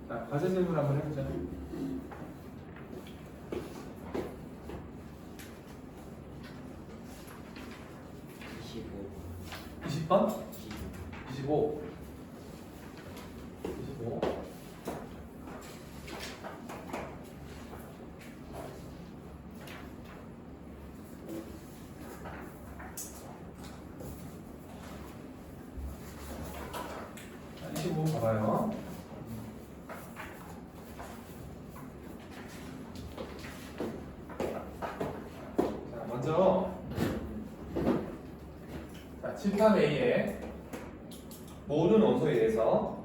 자, 과제 질문 한번 해보자. 20번? 25. 25. 자, 25 봐봐요. 자, 먼저 자, 집합 A의 모든 원소에 대해서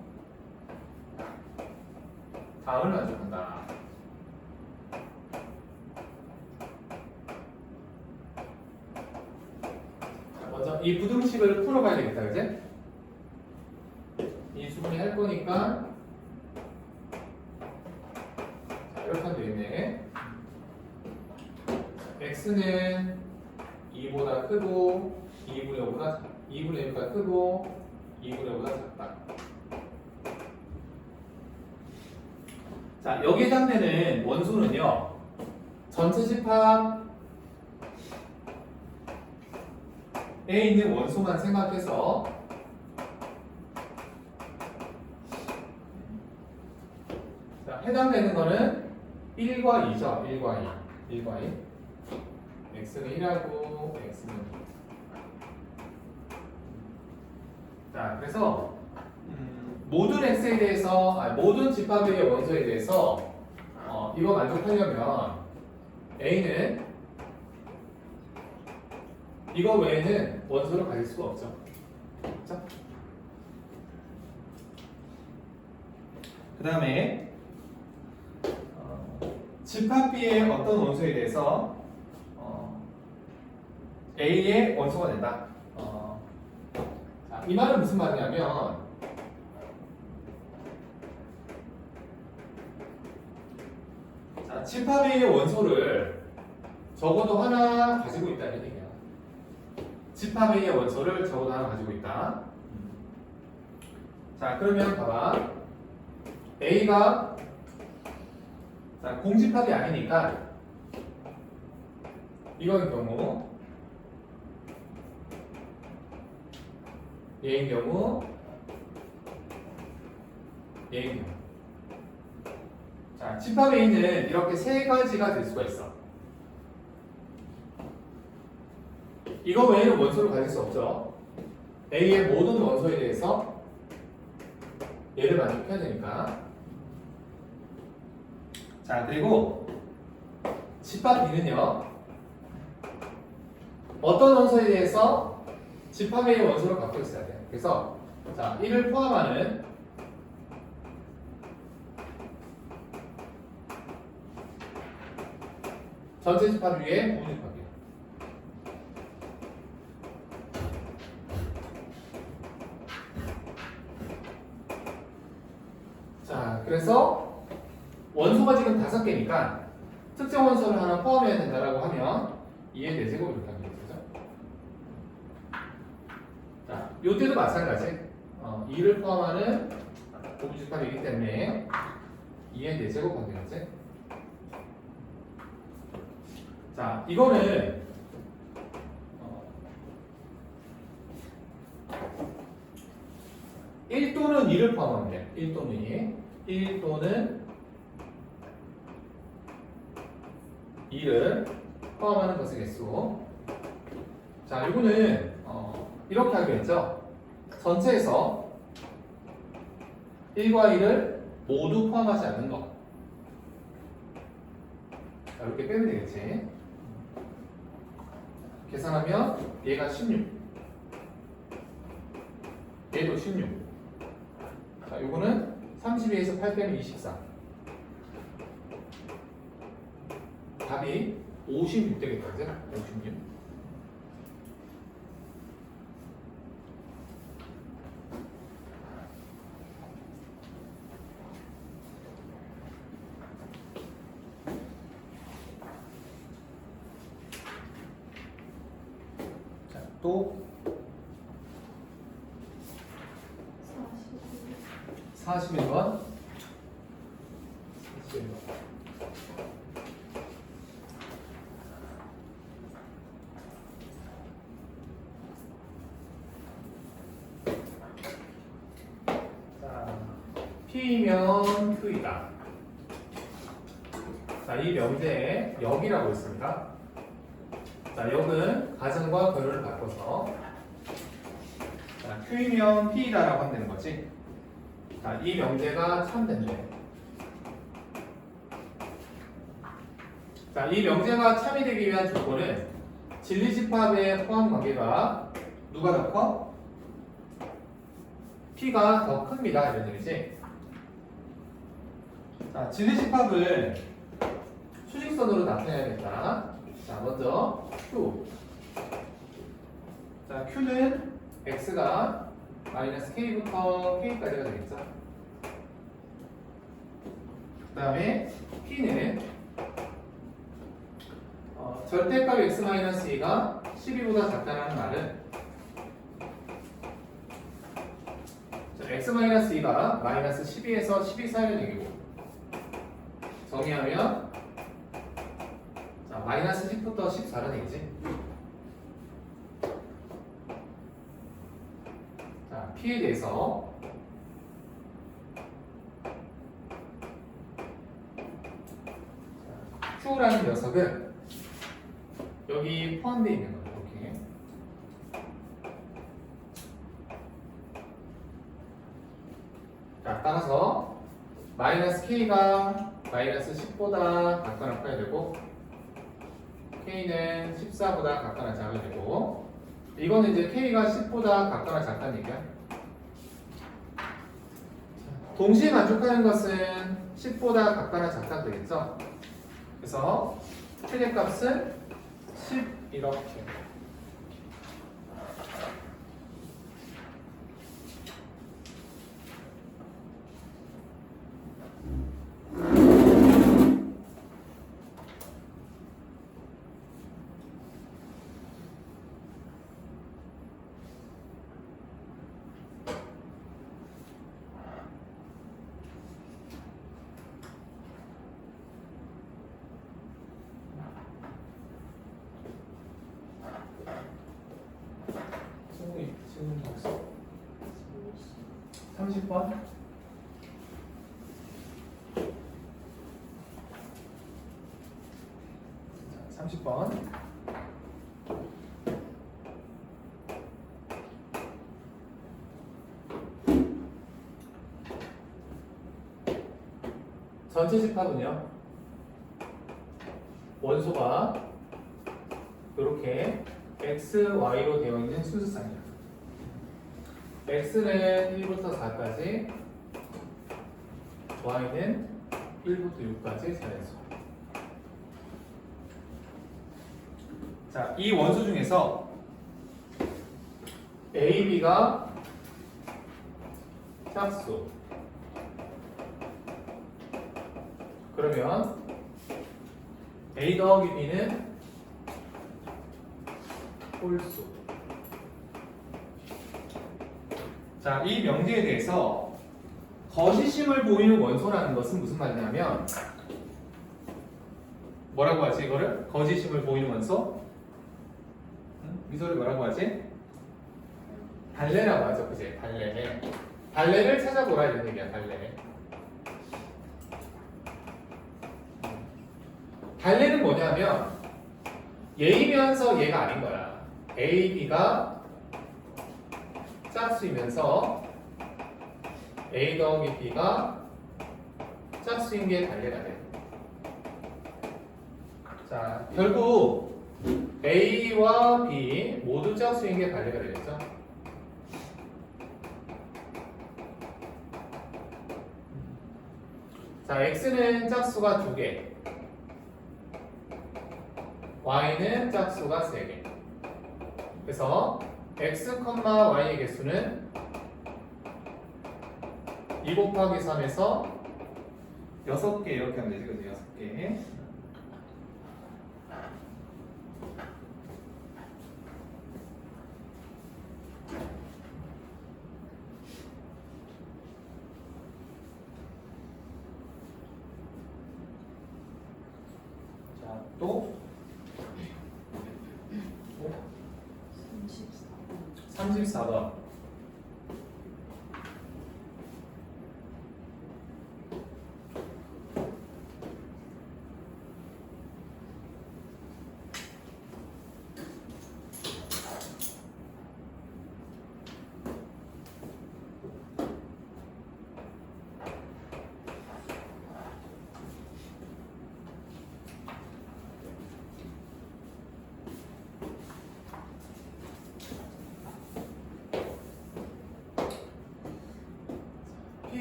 다음을 만족한다. 자, 먼저 이 부등식을 풀어봐야 되겠다, 그지? 이 수분이 할 거니까 자, 이렇게 하면 되겠네. x는 2보다 크고 2분의 5보다 2분의 1보다 크고 2분의 5보다 작다. 자, 여기에 해당되는 원소는요, 전체 집합에 있는 원소만 생각해서 자, 해당되는 거는 1과 2죠. 1과 2. 1과 2. x는 1하고 x는 2. 자, 그래서 모든 x에 대해서 모든 집합의 원소에 대해서 이거 만족하려면 a는 이거 외에는 원소를 가질 수가 없죠. 그렇죠? 그 다음에 집합 B의 어떤 원소에 대해서 A의 원소가 된다. 자, 이 말은 무슨 말이냐면 자, 집합 A의 원소를 적어도 하나 가지고 있다는 얘기야. 집합 A의 원소를 적어도 하나 가지고 있다. 자, 그러면 봐봐. A가 자, 공집합이 아니니까 이건 경우 얘인 경우 얘인 경우 자, 집합 A는 이렇게 세 가지가 될 수가 있어. 이거 외에는 원소를 가질 수 없죠. A의 모든 원소에 대해서 얘를 만족해야 되니까. 자, 그리고 집합 B는요, 어떤 원소에 대해서 집합 A의 원소를 갖고 있어야 돼. 그래서 자, 1을 포함하는 전체 집합 위에 부분 집합이야. 자, 그래서 원소가 지금 5개니까 특정 원소를 하나 포함해야 된다라고 하면 2의 4제곱 이렇게 하면 되죠. 자, 요때도 마찬가지. 2를 포함하는 부분 집합이기 때문에 2의 4제곱 하면 되겠지. 자, 이거는 1 또는 2를 포함하면 돼. 1 또는 2. 1 또는 2를 포함하는 것의 개수. 자, 이거는 이렇게 하기로 했죠. 전체에서 1과 2를 모두 포함하지 않는 거. 자, 이렇게 빼면 되겠지. 계산하면 얘가 16. 얘도 16. 자, 요거는 32에서 8 빼면 24. 답이 56 되겠다, 그죠? 56. 자, 또 41번. 41번. 자, P면 Q이다. 자, 이 명제에 역이라고 있습니다. 자, 역은 가정과 결혼을 바꿔서 자, Q이면 P이다라고 하면 되는 거지. 자, 이 명제가 참된대. 자, 이 명제가 참이 되기 위한 조건은 진리집합의 포함 관계가 누가 더 커? P가 더 큽니다. 이런 얘기지. 자, 진리집합을 수직선으로 나타내야겠다. 자, 먼저 Q. 자, Q는 X가 마이너스 K부터 K까지가 되겠죠. 그 다음에 P는 절대값 X-2가 12보다 작다는 말은 자, X-2가 마이너스 12에서 12 사이를 얘기고 정의하면 자, 마이너스 10부터 14는 얘기지. 자, P에 대해서 Q라는 녀석은 여기 포함되어 있는 거예요. 이렇게. 자, 따라서 마이너스 K가 마이너스 10보다 작거나 커야 되고 K는 14보다 작거나 작아야 되고 이거는 이제 K가 10보다 작거나 작다는 얘기야. 동시에 만족하는 것은 10보다 작거나 작다 되겠죠? 그래서 최대값은 10 이렇게. 지금 벌써 30번? 자, 30번. 전체 집합은요. 원소가 이렇게 x, y로 되어 있는 순수쌍이야. x는 1부터 4까지, y는 1부터 6까지 자연수. 자, 이 원소 중에서 a, b가 짝수. 그러면 a 더하기 b는 홀수. 자, 이 명제에 대해서 거시심을 보이는 원소라는 것은 무슨 말이냐면 뭐라고 하지 이거를? 거시심을 보이는 원소? 미소를 뭐라고 하지? 발레라고 하죠, 그지? 발레. 발레를 찾아보라 이런 얘기야, 발레. 발레는 뭐냐면 얘이면서 얘가 아닌 거야. A, B가 짝수이면서 A 더하기 B가 짝수인 게 발레가 돼. 자, 결국 A와 B 모두 짝수인 게 발레가 되겠죠? 자, X는 짝수가 2개, Y는 짝수가 3개. 그래서 X, Y의 개수는 2 곱하기 3에서 6개 이렇게 하면 되지, 그지? 6개. 자, 또 34번.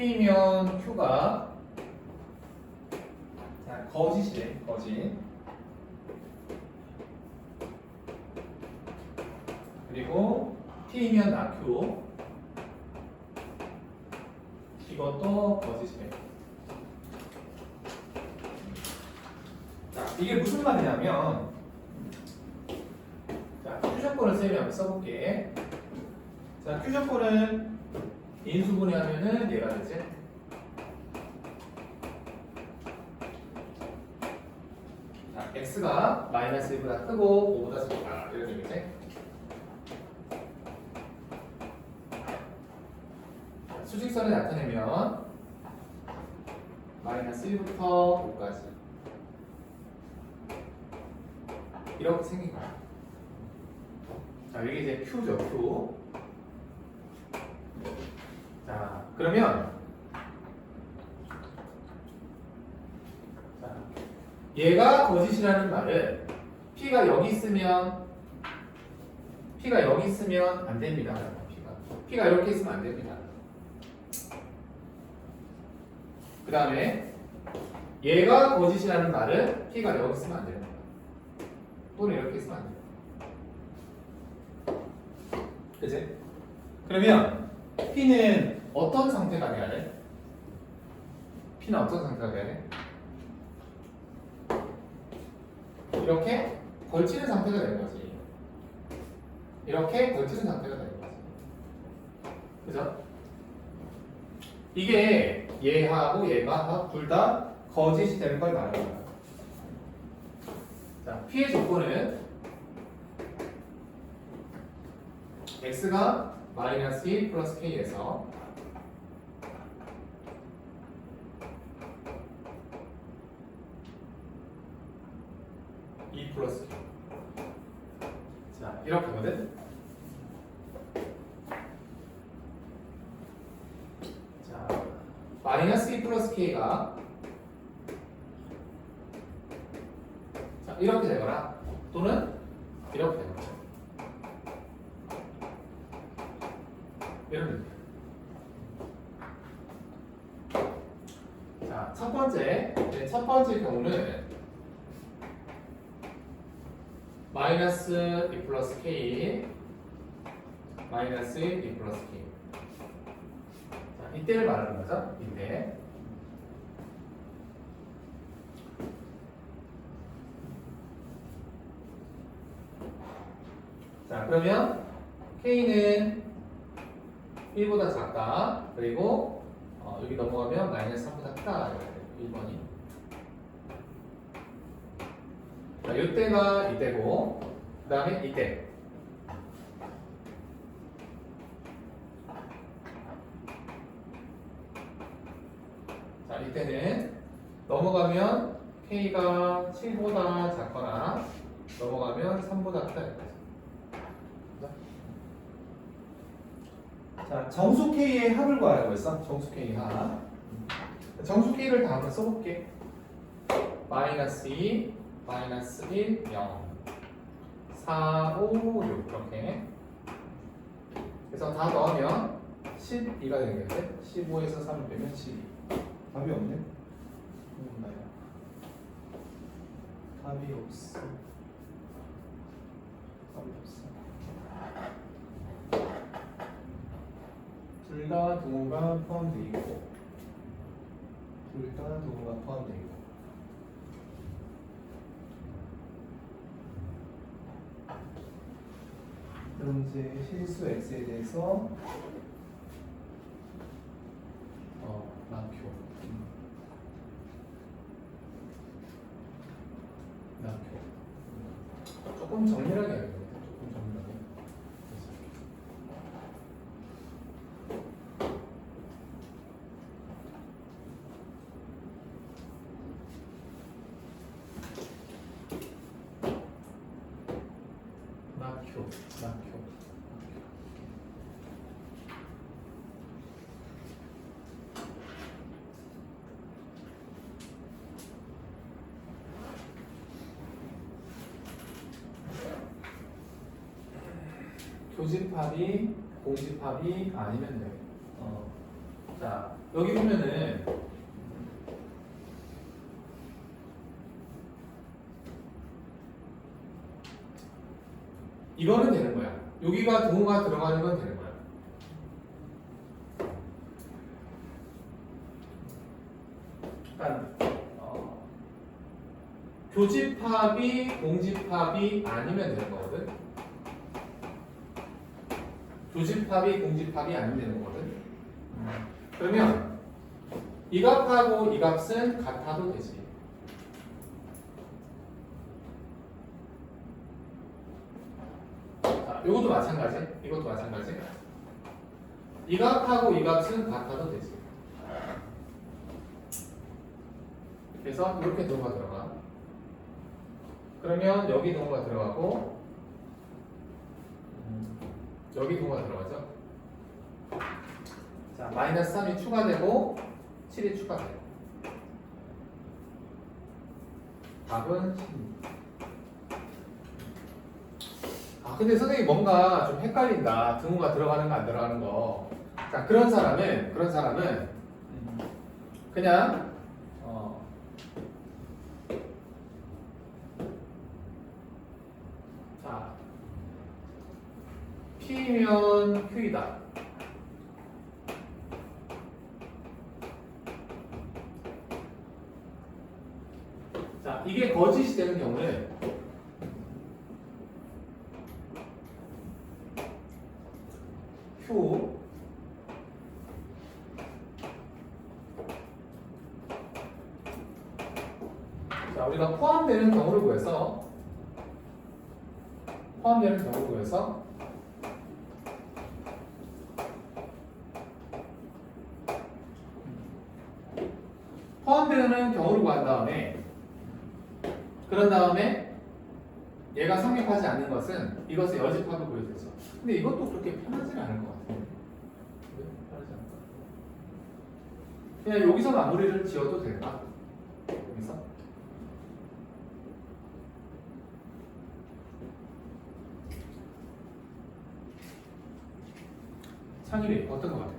P면 Q가 자, 거짓이래, 거짓. 그리고 T면 나Q. 이것도 거짓이래. 자, 이게 무슨 말이냐면, 자, Q 조건을 쌤이 한번 써볼게. 자, Q 조건은 인수분해 하면은 얘가 되지? 자, x가 마이너스 1보다 크고 5보다 작다 이런 의미지? 수직선을 나타내면 마이너스 1부터 5까지 이렇게 생긴 거야. 자, 이게 이제 Q죠, Q. 자, 그러면 자, 얘가 거짓이라는 말은 P가 여기 있으면 안 됩니다. P가 이렇게 있으면 안 됩니다. 그 다음에 얘가 거짓이라는 말은 P가 여기 있으면 안 됩니다. 또는 이렇게 있으면 안 됩니다. 그치? 그러면 P는 어떤 상태가 돼야 돼? P는 어떤 상태가 돼야 돼? 이렇게 걸치는 상태가 되는 거지. 이렇게 걸치는 상태가 되는 거지. 그죠? 이게 얘하고 얘가 둘 다 거짓이 되는 걸 말하는 거야. 자, P의 조건은 X가 마이너스 1 플러스 K에서 플러스 K. 자, 이렇게 하거든. 자, 마이너스 2 플러스 K가 자, 이렇게 되거나 또는 이렇게 되거나 이런 느낌. 자, 첫 번째 경우는 마이너스 2 플러스 K 마이너스 2 플러스 K. 자, 이때를 말하는 거죠. 이때. 자, 그러면 K는 1보다 작다. 그리고 여기 넘어가면 마이너스 3보다 크다. 1번이. 자, 이때가 이때고, 그 다음에 이때. 자, 이때는 넘어가면 K가 7보다 작거나 넘어가면 3보다 크다. 자, 정수 K의 합을 구하라고 했어. 정수 K의 합. 정수 K를 다 한번 써볼게. 마이너스 2, 마이너스 1, 0, 4, 5, 6 이렇게. 그래서 다 넣으면 12가 되겠는데 15에서 3을 빼면 12. 답이 없네. 나야. 답이 없어. 답이 없어. 둘 다 동호가 포함되어 있고, 둘 다 동호가 포함되어 있고. 그럼 이제 실수 x에 대해서 낙효. 낙효. 조금 정밀하게 해야겠네. 조금 정밀하게. 낙효. 낙효. 교집합이 공집합이 아니면 돼. 자, 여기 보면은 이거는 되는 거야. 여기가 동호가 들어가는 건 되는 거야. 그러니까 교집합이 공집합이 아니면 되는 거거든. 교집합이 공집합이 아니면 되는 거거든. 그러면 이 값하고 이 값은 같아도 되지. 자, 이것도 마찬가지. 이것도 마찬가지. 이 값하고 이 값은 같아도 되지. 그래서 이렇게 동호가 들어가. 그러면 여기 동호가 들어가고 여기 동호가 들어가죠. 자, 마이너스 3이 추가되고 7이 추가돼요. 답은 16. 근데 선생님 뭔가 좀 헷갈린다. 등호가 들어가는 거 안 들어가는 거. 자, 그런 사람은 그냥 자, P면 Q이다. 자, 이게 거짓이 되는 경우는 Q 자, 우리가 포함되는 경우를 구해서 포함되는 경우를 구한 다음에 그런 다음에 얘가 성립하지 않는 것은 이것의 여집합을 보여주죠. 근데 이것도 그렇게 편하지는 않을 것 같아요. 편하지 않을 것 같아요. 그냥 여기서 마무리를 지어도 될까? 여기서 창일이 어떤 것 같아요?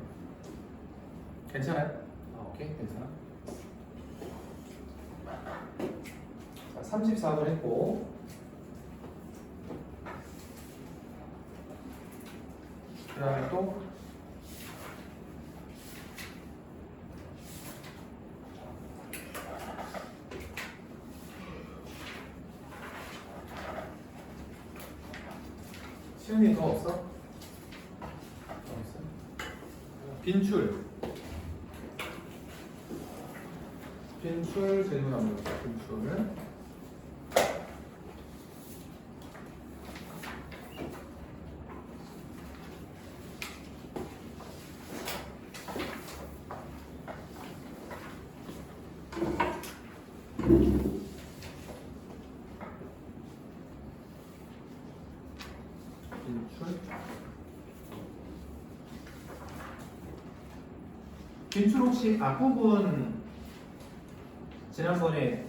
괜찮아요? 오케이, 괜찮아. 자, 34번 했고 그 다음에 또 시은이 더 없어? 더 없어? 빈출 질문 한번 볼게요. 빈출 빈출. 빈출 혹시 앞부분 지난번에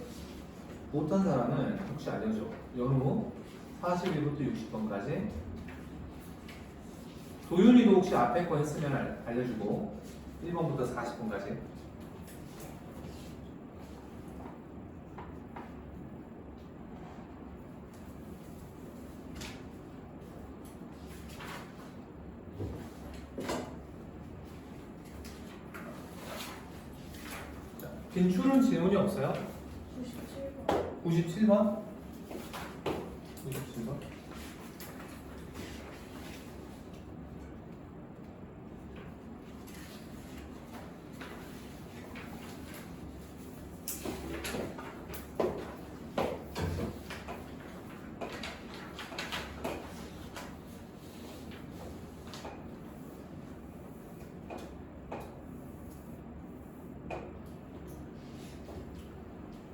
못한 사람은 혹시 알려줘. 연후 41부터 60번까지. 도윤이도 혹시 앞에 거 했으면 알려주고 1번부터 40번까지. 빈출은 질문이 없어요? 97번. 97번? 97번?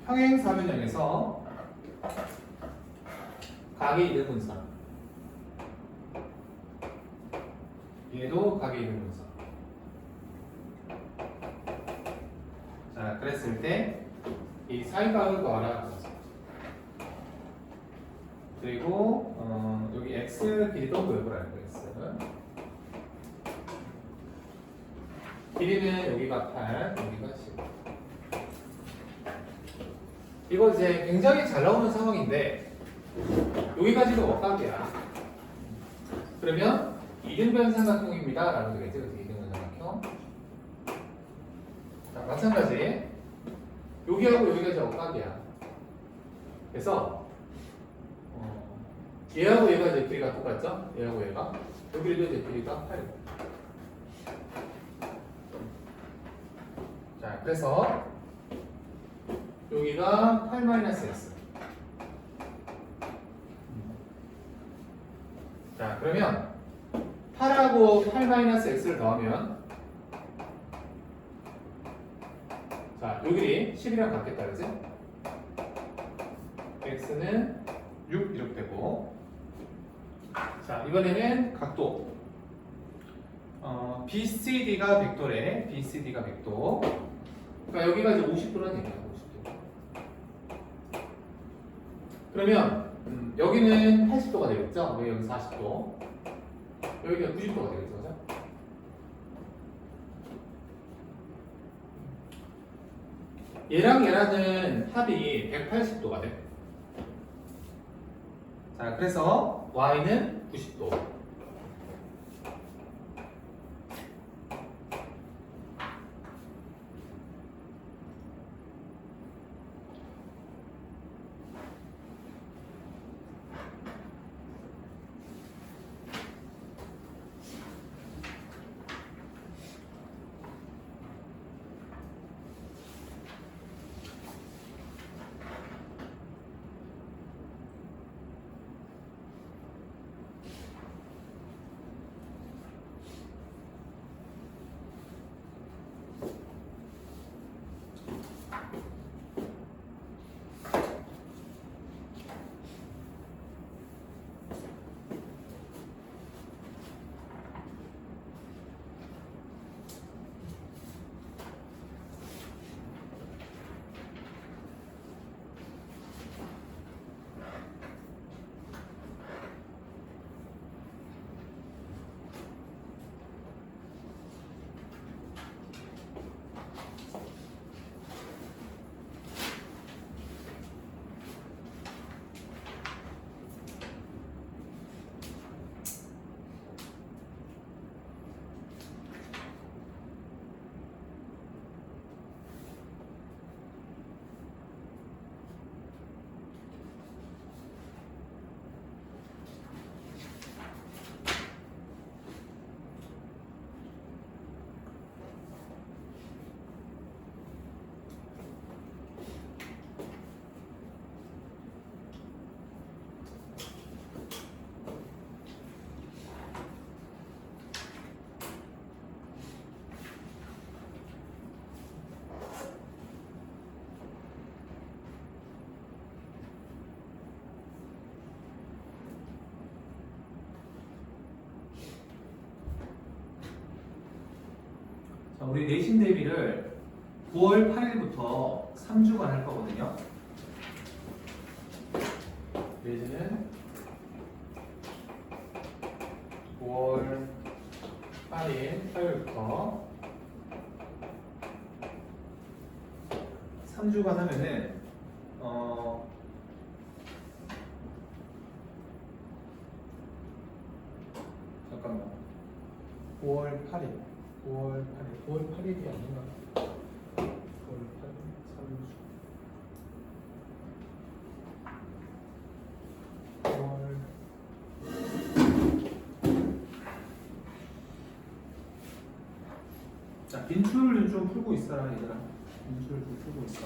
평행사변형에서 각의 이등분선, 얘도 각의 이등분선. 자, 그랬을 때 이 사이각을 구하라. 그리고 여기 x 길이도 구해보라는 거 x. 길이는 여기가 8, 여기가 10. 이거 이제 굉장히 잘 나오는 상황인데 여기까지는 억각이야. 그러면 이등변 삼각형입니다 라고 되겠지. 이등변 삼각형. 자, 마찬가지 여기하고 여기까지 억각이야. 그래서 얘하고 얘가 이제 길이가 똑같죠? 얘하고 얘가 여기도 이제 길이가 8이고. 자, 그래서 여기가 8-x. 자, 그러면 8하고 8-x를 더하면 자, 요 길이 10이랑 같겠다, 그지? x는 6 이렇게 되고. 자, 이번에는 각도. BCD가 100도래. BCD가 100도. 그러니까 여기가 이제 50도라는 얘기야. 50도. 그러면 여기는 80도가 되겠죠? 여기 40도. 여기가 90도가 되겠죠? 그죠? 얘랑 얘랑은 합이 180도가 돼. 자, 그래서 y는 90도. 자, 우리 내신 대비를 9월 8일부터 3주간 할 거거든요. 내신은 9월 8일 화요일부터 3주간 하면은 잠깐만 9월 8일 9월 8일이 아닌가? 9월 8일 3주 9월 자, 빈출을 좀 풀고 있어라 얘들아. 빈출 좀 풀고 있어.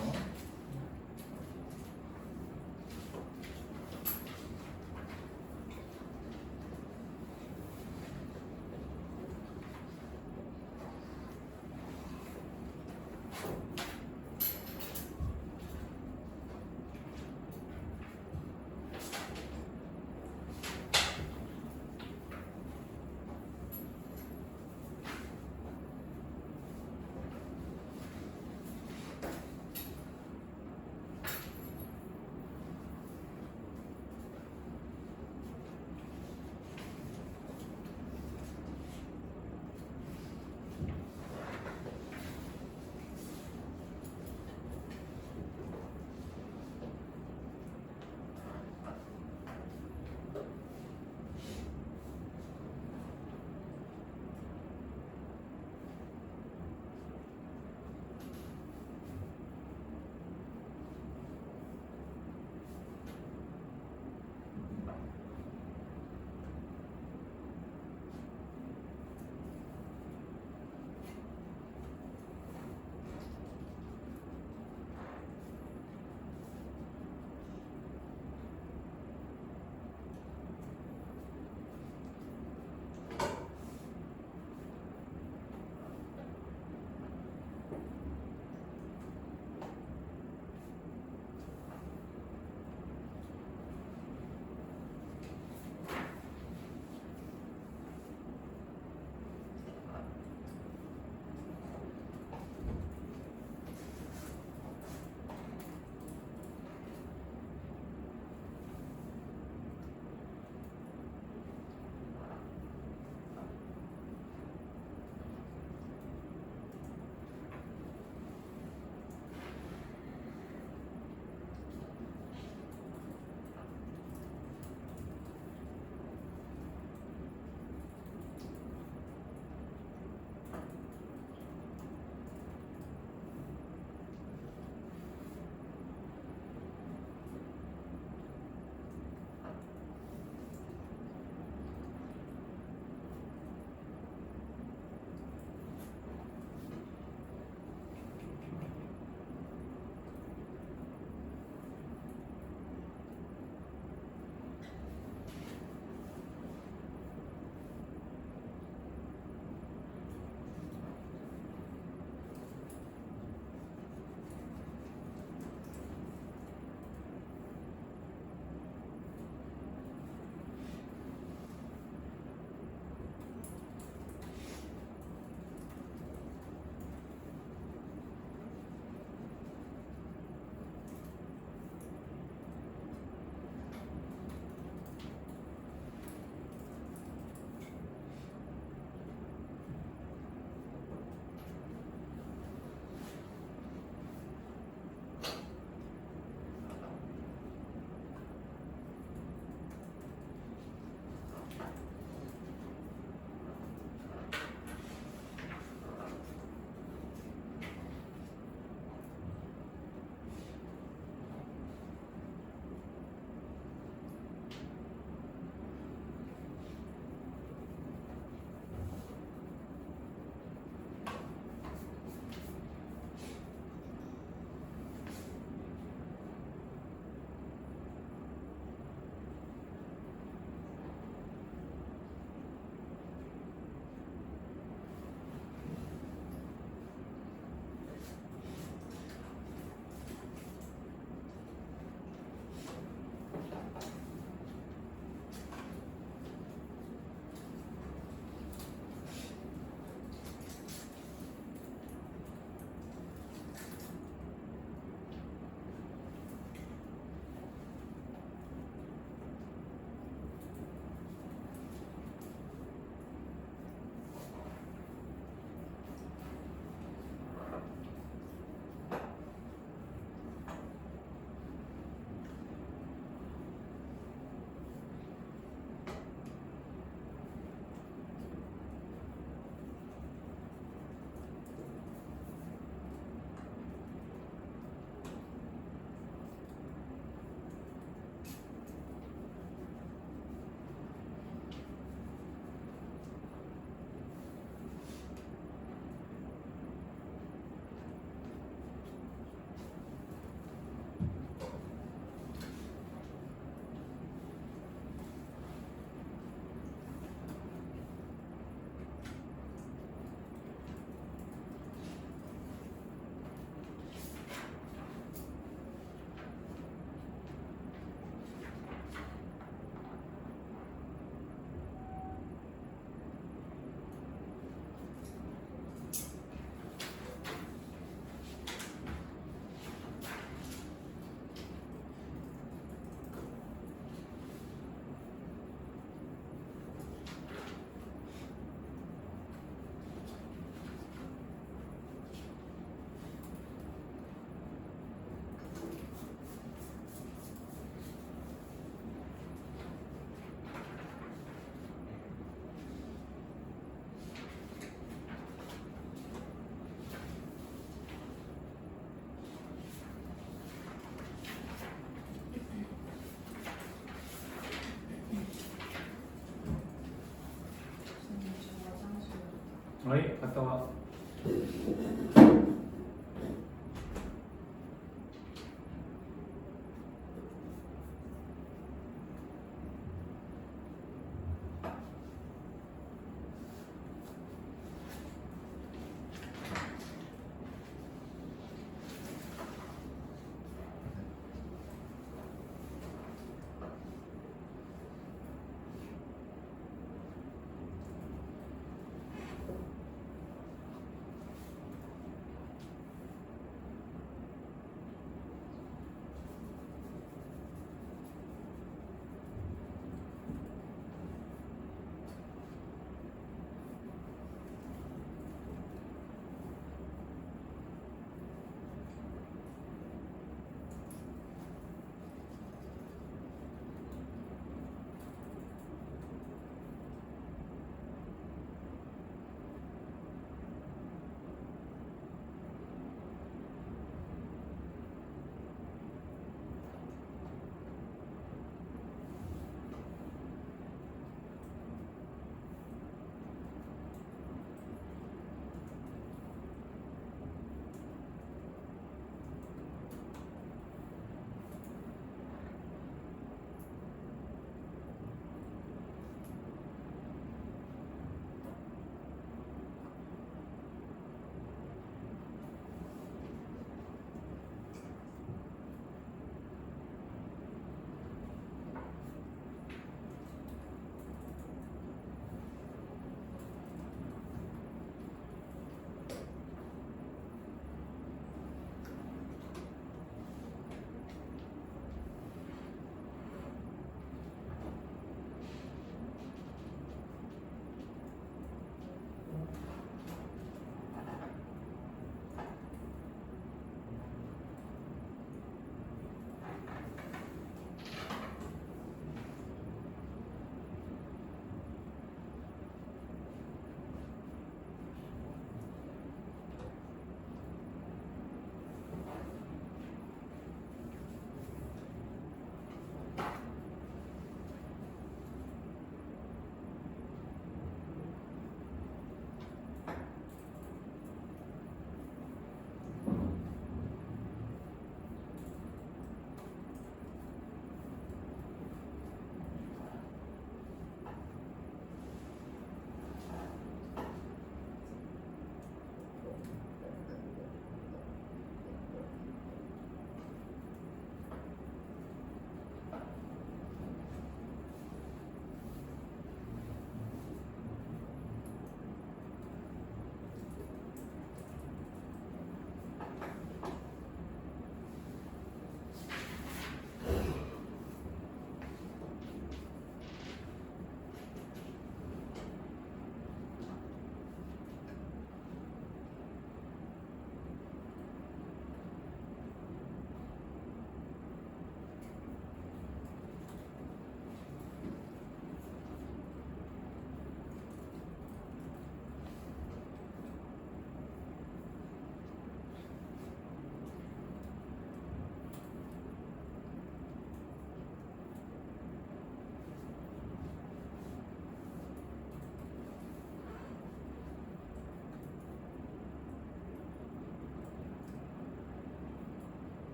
어이, 갔다 와.